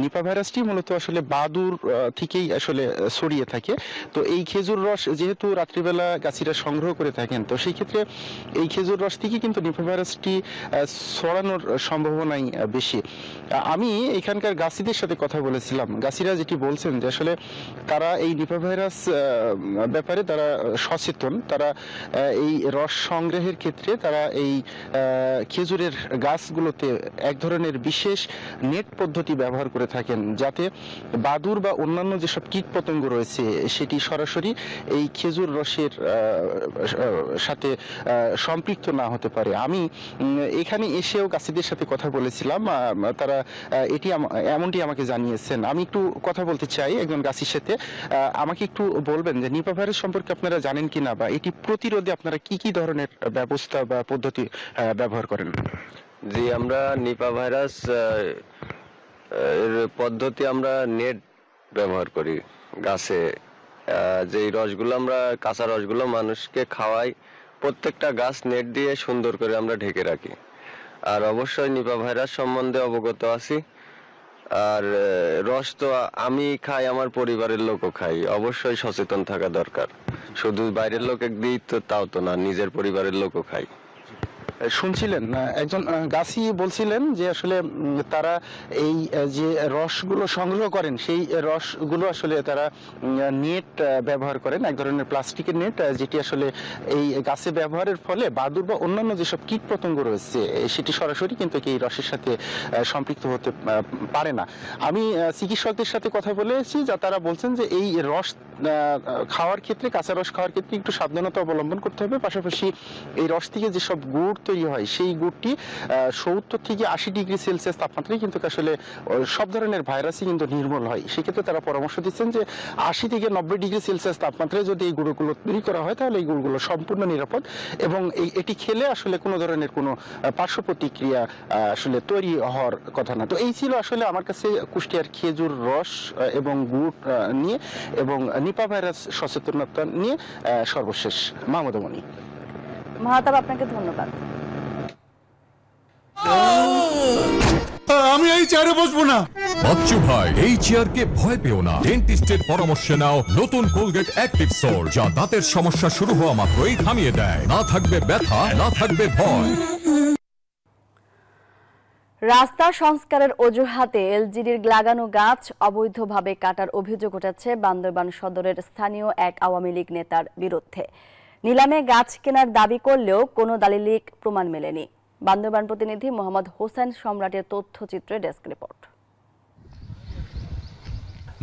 Speaker 4: নিপা ভাইরাসটি মূলত আসলে বাদুর থেকেই আসলে ছড়িয়ে থাকে। তো এই খেজুর রস যেহেতু রাত্রিবেলা গাছিরা সংগ্রহ করে থাকেন, তো সেই ক্ষেত্রে এই খেজুর রস থেকে কিন্তু নিপা ভাইরাসটি ছড়ানোর সম্ভাবনাই বেশি। আমি এখানকার গাছিদের সাথে কথা বলেছিলাম, গাছিরা যেটি বলছেন যে আসলে তারা এই নিপা ভাইরাস ব্যাপারে তারা সচেতন। তারা এই রস সংগ্রহের ক্ষেত্রে তারা এই খেজুরের গাছগুলোতে এক ধরনের বিশেষ নেট পদ্ধতি ব্যবহার করে থাকেন, যাতে বাদুর বা অন্যান্য যেসব কীট পতঙ্গ রয়েছে সেটি সরাসরি এই খেজুর রসের সাথে সম্পৃক্ত না হতে পারে। আমি এখানে এসেও গাছিদের সাথে কথা বলেছিলাম, তারা এমনটি আমাকে জানিয়েছেন। আমি একটু কথা বলতে চাই একজন গাছির সাথে। আমাকে একটু বলবেন যে নিপা ভাইরাস সম্পর্কে আপনারা জানেন কিনা, বা এটি প্রতিরোধে আপনারা কি কি ধরনের ব্যবস্থা বা পদ্ধতি ব্যবহার করেন?
Speaker 5: জি, আমরা নিপা ভাইরাস এর পদ্ধতি আমরা নেট ব্যবহার করি গাছে। যে রসগুলো আমরা কাঁচা রসগুলো মানুষকে খাওয়াই, প্রত্যেকটা গাছ নেট দিয়ে সুন্দর করে আমরা ঢেকে রাখি। আর অবশ্যই নিপা ভাইরাস সম্বন্ধে অবগত আছি। আর রস তো আমি খাই, আমার পরিবারের লোকও খাই। অবশ্যই সচেতন থাকা দরকার। শুধু বাইরের লোক দিই তো তাও তো না, নিজের পরিবারের লোকও খাই।
Speaker 4: শুনছিলেন একজন গাছি বলছিলেন যে আসলে তারা এই যে রসগুলো সংগ্রহ করেন, সেই রসগুলো আসলে তারা নেট ব্যবহার করেন, এক ধরনের প্লাস্টিকের নেট, যেটি আসলে এই গাছে ব্যবহারের ফলে বাদুর বা অন্যান্য যেসব কীট পতঙ্গ রয়েছে সেটি সরাসরি কিন্তু এই রসের সাথে সম্পৃক্ত হতে পারে না। আমি চিকিৎসকদের সাথে কথা বলেছি, যা তারা বলছেন যে এই রস খাওয়ার ক্ষেত্রে, কাঁচা রস খাওয়ার ক্ষেত্রে একটু সাবধানতা অবলম্বন করতে হবে। পাশাপাশি এই রস থেকে যেসব গুড় তৈরি হয়, সেই গুড়টি 70 থেকে 80 ডিগ্রি সেলসিয়াস তাপমাত্রায় কিন্তু আসলে সব ধরনের ভাইরাসই কিন্তু নির্মূল হয়। সেক্ষেত্রে তারা পরামর্শ দিচ্ছেন যে 80 থেকে 90 ডিগ্রি সেলসিয়াস তাপমাত্রায় যদি এই গুঁড়োগুলো তৈরি করা হয়, তাহলে এই গুঁড়োগুলো সম্পূর্ণ নিরাপদ, এবং এটি খেলে আসলে কোনো ধরনের কোনো পার্শ্ব প্রতিক্রিয়া আসলে তৈরি হওয়ার কথা না। তো এই ছিল আসলে আমার কাছে কুষ্টিয়ার খেজুর রস এবং গুড় নিয়ে এবং নিপা ভাইরাস সচেতনতা নিয়ে সর্বশেষ। মাহমুদমণি।
Speaker 1: মাহতাব, আপনাকে ধন্যবাদ।
Speaker 17: আমি এই চেয়ারে বসবো না। বাচ্চু ভাই, এই চেয়ারকে ভয় পেও না। ডেন্টিস্টের পরামর্শে নাও নতুন কোলগেট অ্যাক্টিভ সোল, যা দাঁতের সমস্যা শুরু হওয়া মাত্রই থামিয়ে দেয়। না থাকবে ব্যথা, না থাকবে ভয়।
Speaker 1: রাস্তা সংস্কারের অজুহাতে এলজিডির লাগানো গাছ অবৈধভাবে কাটার অভিযোগ উঠেছে বান্দরবান সদরের স্থানীয় এক আওয়ামী লীগ নেতার বিরুদ্ধে। নিলামে গাছ কেনার দাবি করলেও কোনো দালিলিক প্রমাণ মেলেনি। বান্দরবান প্রতিনিধি মোহাম্মদ হোসেন সম্রাটের তথ্যচিত্রে ডেস্ক রিপোর্ট।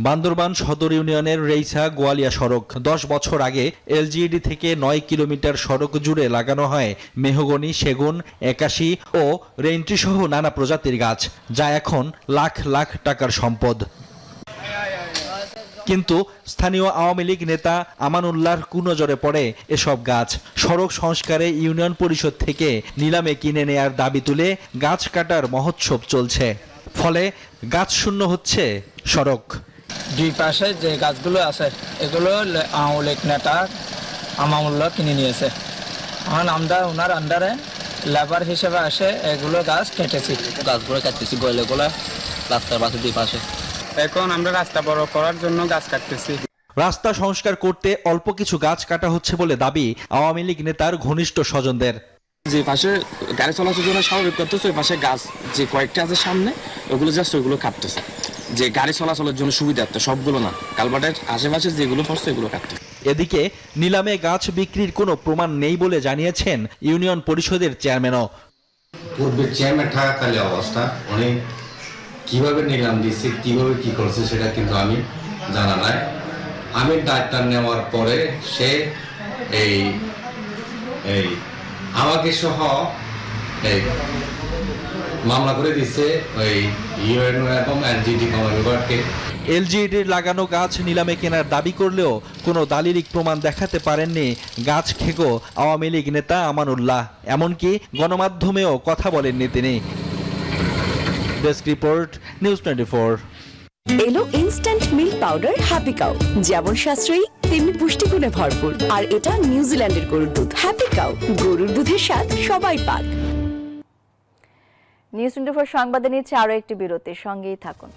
Speaker 23: বান্দরবান সদর ইউনিয়নের রেইছা গোয়ালিয়া সড়ক 10 বছর আগে এলজিইডি থেকে 9 কিলোমিটার সড়ক জুড়ে লাগানো হয় মেহগনি, সেগুন, একাশি ও রেইনট্রি সহ নানা প্রজাতির গাছ, যা এখন লাখ লাখ টাকার সম্পদ। কিন্তু স্থানীয় আওয়ামী লীগ নেতা আমানুল্লাহর কুনজরে পড়ে এসব গাছ। সড়ক সংস্কারে ইউনিয়ন পরিষদ থেকে নিলামে কিনে নেয়ার দাবি তুলে গাছ কাটার মহোৎসব চলছে, ফলে গাছ শূন্য হচ্ছে সড়ক।
Speaker 20: দুই পাশে যে গাছগুলো আছে এগুলো আওয়ামী লীগ নেতা আমানুল্লাহ কিনে নিয়েছে। এখন আমরা ওনার আন্ডারে লেবার হিসেবে আসে এগুলো গাছ কেটেছি। গাছগুলো কাটতেছি গয়লেগুলো রাস্তার পাশে দুই পাশে। এখন আমরা রাস্তা বড় করার জন্য গাছ কাটতেছি।
Speaker 23: রাস্তা সংস্কার করতে অল্প কিছু গাছ কাটা হচ্ছে বলে দাবি আওয়ামী লীগ নেতার ঘনিষ্ঠ স্বজনদের।
Speaker 21: যে পাশে গাড়ি চলাচলের জন্য স্বাভাবিক করতেছে, ওই পাশে গাছ যে কয়েকটা আছে সামনে, ওগুলো জাস্ট ওইগুলো কাটতেছে।
Speaker 6: যে গাড়ি চলাচলের জন্য সুবিধার্থে, সবগুলো না, কালভার্টের আশেপাশে যেগুলো পড়ছে এগুলো কাটতে।
Speaker 23: এদিকে নিলামে গাছ বিক্রির কোনো প্রমাণ নেই বলে জানিয়েছেন ইউনিয়ন পরিষদের চেয়ারম্যানও।
Speaker 7: পূর্বে চেয়ারম্যান থাকাকালে অবস্থা অনেক কিভাবে নিলাম দিচ্ছে, কিভাবে কি করছে সেটা কিন্তু আমি জানা নাই। আমি দায়িত্ব নেওয়ার পরে সে এই আমাকে সহ মামলা করে দিচ্ছে ওই ইউএনও এবং এলজিডি বিভাগকে।
Speaker 23: এলজিইডির লাগানো গাছ নিলামে কেনার দাবি করলেও কোনো দালিলিক প্রমাণ দেখাতে পারেননি গাছ খেকো আওয়ামী লীগ নেতা আমানুল্লাহ। এমনকি গণমাধ্যমেও কথা বলেননি তিনি। Desk report, news 24।
Speaker 14: এলো instant milk powder happy cow, যেমন সাশ্রয়ী তেমনি পুষ্টিগুণে ভরপুর। আর এটা নিউজিল্যান্ডের গরুর দুধ। হ্যাপি কাউ, গরুর দুধের স্বাদ সবাই পাক।
Speaker 1: নিউজ 24 সংবাদে নিচ্ছে আরো একটি বিরতি, সঙ্গেই থাকুন।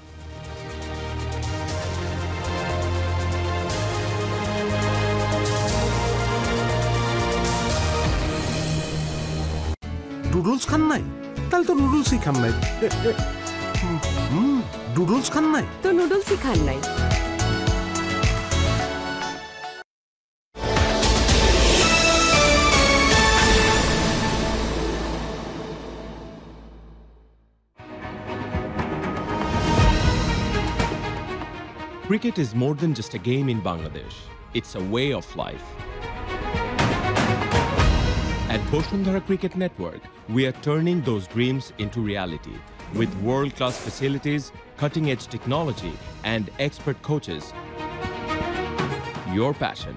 Speaker 13: নুডলস খান নাই? তাহলে তো নুডলসই খান নাই। নুডলস খান নাই
Speaker 14: তো নুডলসই খান নাই।
Speaker 8: Cricket is more than just a game in Bangladesh. It's a way of life. At Boshundhara Cricket Network, we are turning those dreams into reality with world-class facilities, cutting-edge technology, and expert coaches. Your passion,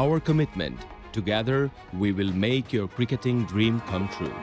Speaker 8: our commitment. Together, we will make your cricketing dream come true.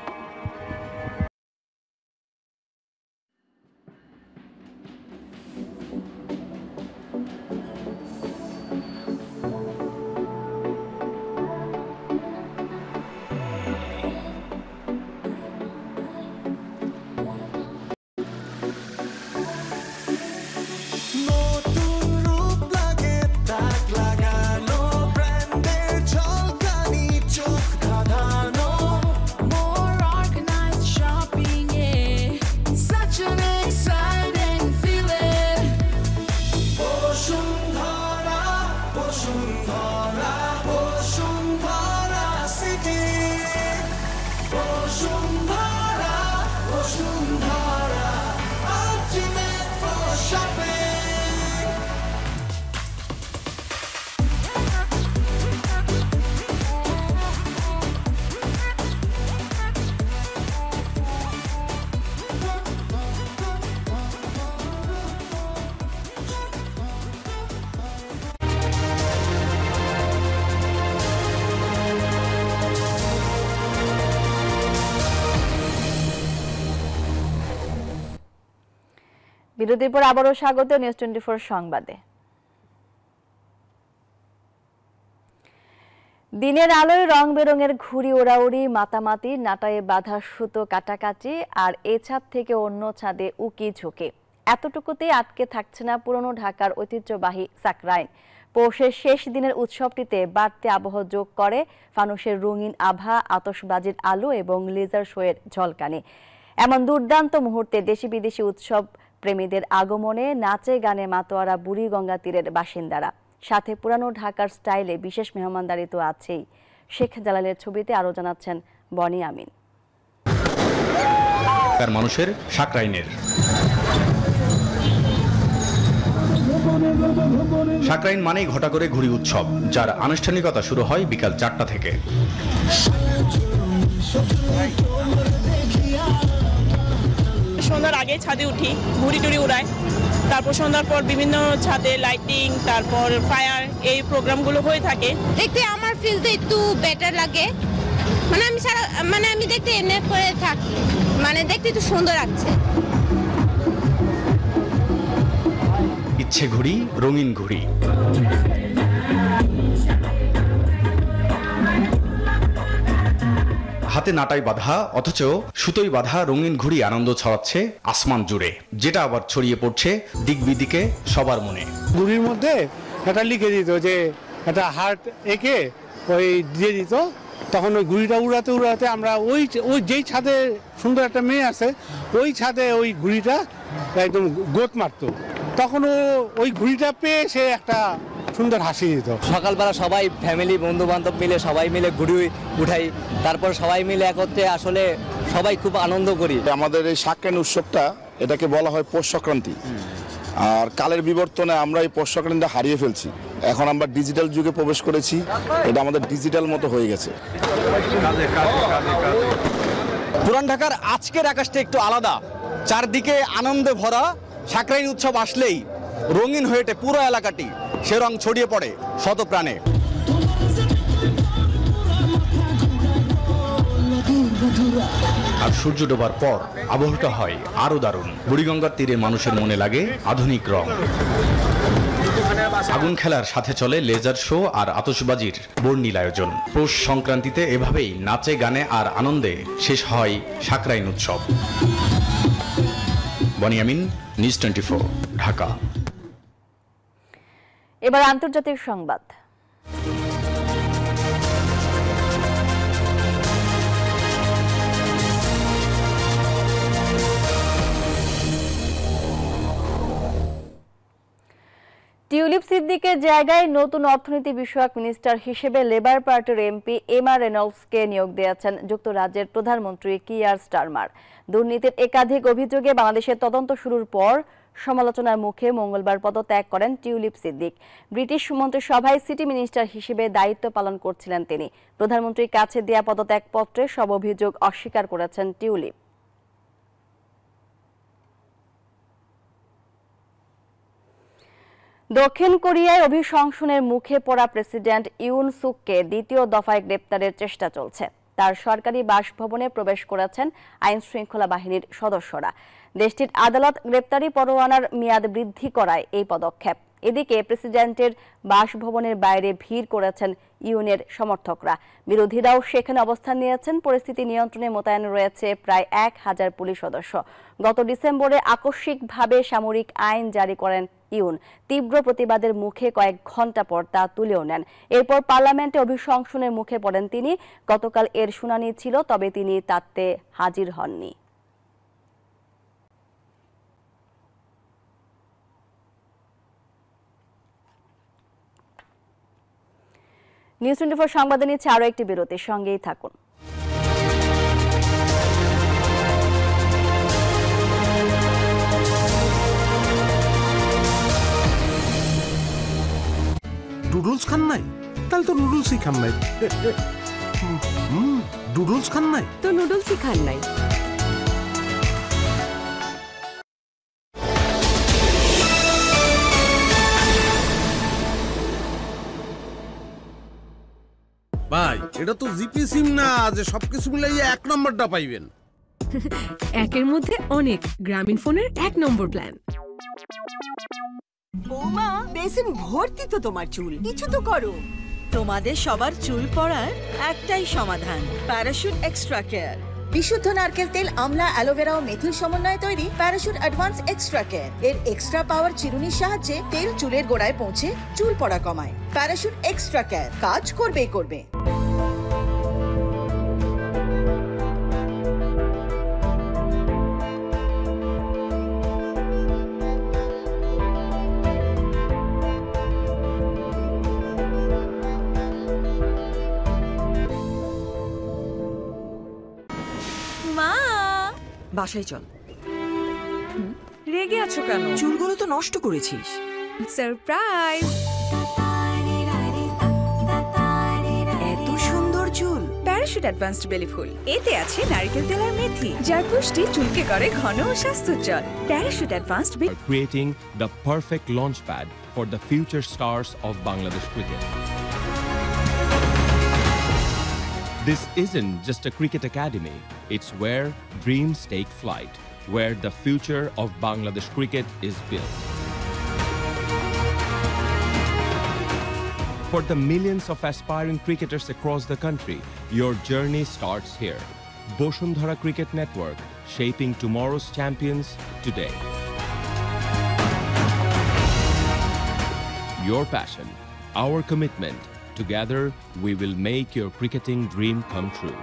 Speaker 1: বিরতির পর আবারও স্বাগত news 24 সংবাদে। দিনের আলোয় রং বেরঙের ঘুড়ি ওড়াউড়ি, মাতামাতি, নাটায়ে বাঁধা সুতো কাটাকাটি আর এ ছাদ থেকে অন্য ছাদে উকি ঝুঁকে, এতটুকুতেই আটকে থাকছে না পুরনো ঢাকার ঐতিহ্যবাহী সাকরাইন। পৌষের শেষ দিনের উৎসবটিতে বাড়তি আবহ যোগ করে ফানুসের রঙিন আভা, আতশবাজির আলো এবং লেজার শোয়ের ঝলকানি। এমন দুর্দান্ত মুহূর্তে দেশি বিদেশি উৎসব প্রেমীদের আগমনে নাচে গানে মাতোয়ারা বুড়িগঙ্গা তীরের বাসিন্দারা। সাথে পুরানো ঢাকার স্টাইলে বিশেষ মেহমানদারি তো আছেই। শেখ জালালের ছবিতে আরো জানাচ্ছেন বনি আমিন।
Speaker 9: মানুষের সাকরাইনের সাকরাইন মানেই ঘটা করে ঘুড়ি উৎসব, যার আনুষ্ঠানিকতা শুরু হয় বিকাল 4টা থেকে।
Speaker 2: সন্ধ্যার আগে ছাদে উঠি, ঘুড়ি টুড়ি উড়াই, তারপর সন্ধ্যার পর বিভিন্ন ছাদে লাইটিং, তারপর ফায়ার, এই প্রোগ্রামগুলো হয়ে থাকে।
Speaker 18: দেখতে আমার ফিলতে একটু বেটার লাগে, আমি দেখতে এনে করে থাকি, দেখতে একটু সুন্দর লাগছে।
Speaker 9: ইচ্ছে ঘুড়ি, রঙিন ঘুড়ি, হাতে নাটাই বাঁধা অথচ সুতোই বাঁধা রঙিন ঘুড়ি আনন্দ ছড়াচ্ছে আসমান জুড়ে, যেটা আবার ছড়িয়ে পড়ছে দিক বিদিকে সবার মনে।
Speaker 12: ঘুড়ির মধ্যে এটা লিখে দিত যে একটা হার্ট এঁকে ওই দিয়ে দিত, তখন ওই ঘুড়িটা উড়াতে উড়াতে আমরা ওই যেই ছাদে সুন্দর একটা মেয়ে আছে ওই ছাদে ওই ঘুড়িটা একদম গোত মারতো,
Speaker 3: তখন ওই ঘুড়িটা পেয়ে সে একটা সুন্দর হাসি দিত।
Speaker 10: সকালবেলা সবাই ফ্যামিলি বন্ধু বান্ধব মিলে সবাই মিলে ঘুড়ি উঠাই, তারপর সবাই মিলে একত্রে আসলে সবাই খুব আনন্দ করি।
Speaker 21: আমাদের এই সাকরাইন উৎসবটা এটাকে বলা হয় পৌষ সংক্রান্তি। আর কালের বিবর্তনে আমরা এই পৌষ সংক্রান্তিটা হারিয়ে ফেলছি। এখন আমরা ডিজিটাল যুগে প্রবেশ করেছি, এটা আমাদের ডিজিটাল মতো হয়ে গেছে।
Speaker 9: পুরান ঢাকার আজকের আকাশটা একটু আলাদা, চারদিকে আনন্দে ভরা। সাকরাইন উৎসব আসলেই রঙিন হয়ে ওঠে পুরো এলাকাটি, সে রং ছড়িয়ে পড়ে শতপ্রাণে।
Speaker 23: আর সূর্য ডোবার পর আবহাওয়াটা হয় আরো দারুণ। বুড়িগঙ্গার তীরে মানুষের মনে লাগে আধুনিক রং। আগুন খেলার সাথে চলে লেজার শো আর আতশবাজির বর্ণিল আয়োজন। পৌষ সংক্রান্তিতে এভাবেই নাচে গানে আর আনন্দে শেষ হয় সাকরাইন উৎসব। বনিয়ামিন, নিউজ 24, ঢাকা।
Speaker 1: এবার আন্তর্জাতিক সংবাদ। টিউলিপ সিদ্দিকের জায়গায় নতুন অর্থনীতি বিষয়ক মিনিস্টার হিসেবে লেবার পার্টির এমপি এমা রেনল্ডসকে নিয়োগ দিয়েছেন যুক্তরাজ্যের প্রধানমন্ত্রী কিয়ার স্টারমার। দুর্নীতির একাধিক অভিযোগে বাংলাদেশের তদন্ত শুরুর পর সমালোচনার মুখে মঙ্গলবার পদত্যাগ করেন টিউলিপ সিদ্দিক। ব্রিটিশ মন্ত্রিসভায় সিটি মিনিস্টার হিসেবে দায়িত্ব পালন করছিলেন তিনি। প্রধানমন্ত্রীর কাছে দেয়া পদত্যাগপত্রে সব অভিযোগ অস্বীকার করেছেন টিউলিপ। দক্ষিণ কোরিয়ায় অভিশংসনের মুখে পড়া প্রেসিডেন্ট ইউন সুককে দ্বিতীয় দফায় গ্রেপ্তারের চেষ্টা চলছে। তার সরকারি বাসভবনে প্রবেশ করেছেন আইন শৃঙ্খলা বাহিনীর সদস্যরা। দেশটির আদালত গ্রেপ্তারি পরোয়ানার মেয়াদ বৃদ্ধি করায় এই পদক্ষেপ। এদিকে প্রেসিডেন্টের বাসভবনের বাইরে ভিড় করেছেন ইউনের সমর্থকরা। বিরোধীরাও সেখানে অবস্থান নিয়েছেন। পরিস্থিতি নিয়ন্ত্রণে মোতায়েন রয়েছে প্রায় 1000 পুলিশ সদস্য। গত ডিসেম্বরে আকস্মিকভাবে সামরিক আইন জারি করেন ইউন। তীব্র প্রতিবাদের মুখে কয়েক ঘন্টা পর তা তুলেও নেন। এরপর পার্লামেন্টে অভিশংসনের মুখে পড়েন তিনি। গতকাল এর শুনানি ছিল, তবে তিনি তাতে হাজির হননি। নিউজ 24 সংবাদে নিচ্ছে আরও একটি বিরতির সঙ্গেই থাকুন।
Speaker 13: নুডলস খান নাই? তাহলে তো নুডলসই খান নাই। নুডলস খান নাই
Speaker 14: তো নুডলসই খান নাই।
Speaker 13: ভাই, এটা তো জিপি সিম না যে সবকিছু মিলাইয়া 1 নম্বরটা পাইবেন।
Speaker 14: একের মধ্যে অনেক, গ্রামীণ ফোনের 1 নম্বর প্ল্যান।
Speaker 22: বৌমা, বেসিন ভর্তি তো তোমার চুল, কিছু তো করো। তোমাদের সবার চুল পড়ার একটাই সমাধান, প্যারাশুট এক্সট্রা কেয়ার। বিশুদ্ধ নারকেল তেল, আমলা, অ্যালোভেরা ও মেথির সমন্বয়ে তৈরি প্যারাশুট অ্যাডভান্স এক্সট্রা কেয়ার। এর এক্সট্রা পাওয়ার চিরুনির সাহায্যে তেল চুলের গোড়ায় পৌঁছে চুল পড়া কমায়। প্যারাশুট এক্সট্রা কেয়ার কাজ করবেই করবে। বাসায় চল।
Speaker 14: রেগে আছো কেন?
Speaker 22: চুলগুলো তো নষ্ট করেছিস।
Speaker 14: সারপ্রাইজ!
Speaker 22: এত সুন্দর চুল।
Speaker 14: প্যারাশুট অ্যাডভান্সড বেলি ফুল, এতে আছে নারকেল তেল আর মেথি, যার পুষ্টি চুলকে করে ঘন ও স্বাস্থ্যোজ্জ্বল। প্যারাশুট অ্যাডভান্সড বেলি,
Speaker 8: creating the perfect launchpad for the future stars of Bangladesh cricket. This isn't just a cricket academy, it's where dreams take flight, where the future of Bangladesh cricket is built. For the millions of aspiring cricketers across the country, your journey starts here. Boshundhara Cricket Network, shaping tomorrow's champions today. Your passion, our commitment. Together, we will make your cricketing dream come true.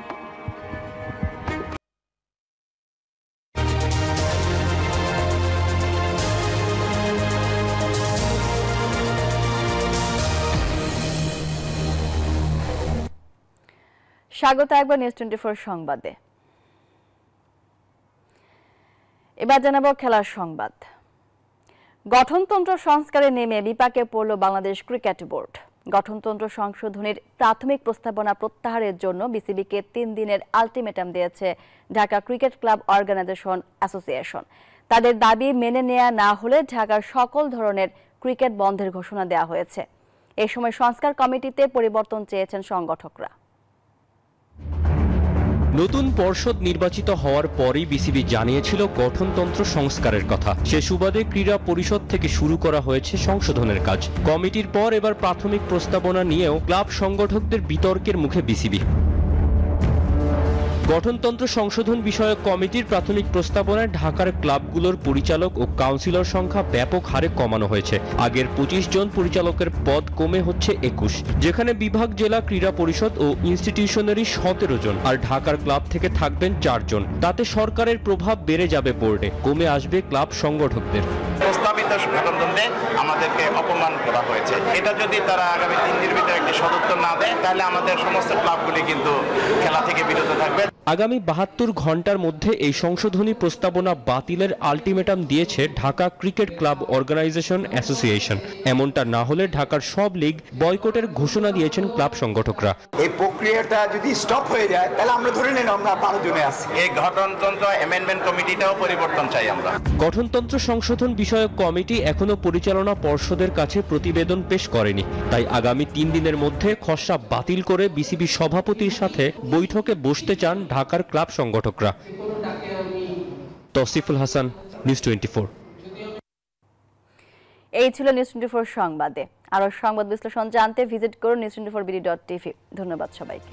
Speaker 1: স্বাগত একবার news 24 সংবাদে। এবার জানাবো খেলার সংবাদ। গঠনতন্ত্র সংস্কারে নেমে বিপাকে পড়ল বাংলাদেশ ক্রিকেট বোর্ড। গঠনতন্ত্র সংশোধনের প্রাথমিক প্রস্তাবনা প্রত্যাহারের জন্য বিসিবিকে 3 দিনের আলটিমেটাম দিয়েছে Dhaka cricket club organisation association. তাদের দাবি মেনে নেওয়া না হলে ঢাকার সকল ধরনের ক্রিকেট বন্ধের ঘোষণা দেওয়া হয়েছে। এই সময় সংস্কার কমিটিতে পরিবর্তন চেয়েছেন সংগঠকরা।
Speaker 11: নতুন পর্ষদ নির্বাচিত হওয়ার পরই বিসিবি জানিয়েছিল গঠনতন্ত্র সংস্কারের কথা। সে সুবাদে ক্রীড়া পরিষদ থেকে শুরু করা হয়েছে সংশোধনের কাজ। কমিটির পর এবার প্রাথমিক প্রস্তাবনা নিয়েও ক্লাব সংগঠকদের বিতর্কের মুখে বিসিবি। গঠনতন্ত্র সংশোধন বিষয়ক কমিটির প্রাথমিক প্রস্তাবনায় ঢাকার ক্লাবগুলোর পরিচালক ও কাউন্সিলর সংখ্যা ব্যাপক হারে কমানো হয়েছে। আগের 25 জন পরিচালকের পদ কমে হচ্ছে 21, যেখানে বিভাগ, জেলা, ক্রীড়া পরিষদ ও ইনস্টিটিউশনারি 17 জন, আর ঢাকার ক্লাব থেকে থাকবেন 4 জন। তাতে সরকারের প্রভাব বেড়ে যাবে বোর্ডে, কমে আসবে ক্লাব সংগঠকদের।
Speaker 15: প্রস্তাবিত গঠনতন্ত্রে আমাদেরকে অপমান করা হয়েছে। এটা যদি তারা আগামী 3 দিনের ভিতরে একটি সদুত্তর না দেয়, তাহলে আমাদের সমস্ত ক্লাবগুলি কিন্তু খেলা থেকে বিরত থাকবে।
Speaker 11: আগামী 72 ঘন্টার মধ্যে এই সংশোধনী প্রস্তাবনা বাতিলের আলটিমেটাম দিয়েছে Dhaka cricket club organisation association. এমনটা না হলে ঢাকার সব লিগ বয়কটের ঘোষণা দিয়েছেন ক্লাব সংগঠকরা।
Speaker 15: এই প্রক্রিয়াটা যদি স্টপ হয়ে যায়, তাহলে আমরা ধরে নিন আমরা 12 জনে আছি। এই গঠনতন্ত্র অ্যামেন্ডমেন্ট কমিটিটাও পরিবর্তন চাই আমরা।
Speaker 11: গঠনতন্ত্র সংশোধন বিষয়ক কমিটি এখনো পরিচালনা পর্ষদের কাছে প্রতিবেদন পেশ করেনি। তাই আগামী 3 দিনের মধ্যে খসড়া বাতিল করে বিসিবি সভাপতির সাথে বৈঠকে বসতে চান ঢাকার ক্লাব সংগঠকরা। তৌসিফুল হাসান, নিউজ 24।
Speaker 1: এই ছিল নিউজ 24 সংবাদে। আরো সংবাদ বিশ্লেষণ জানতে ভিজিট করুন news24bd.tv। ধন্যবাদ সবাইকে।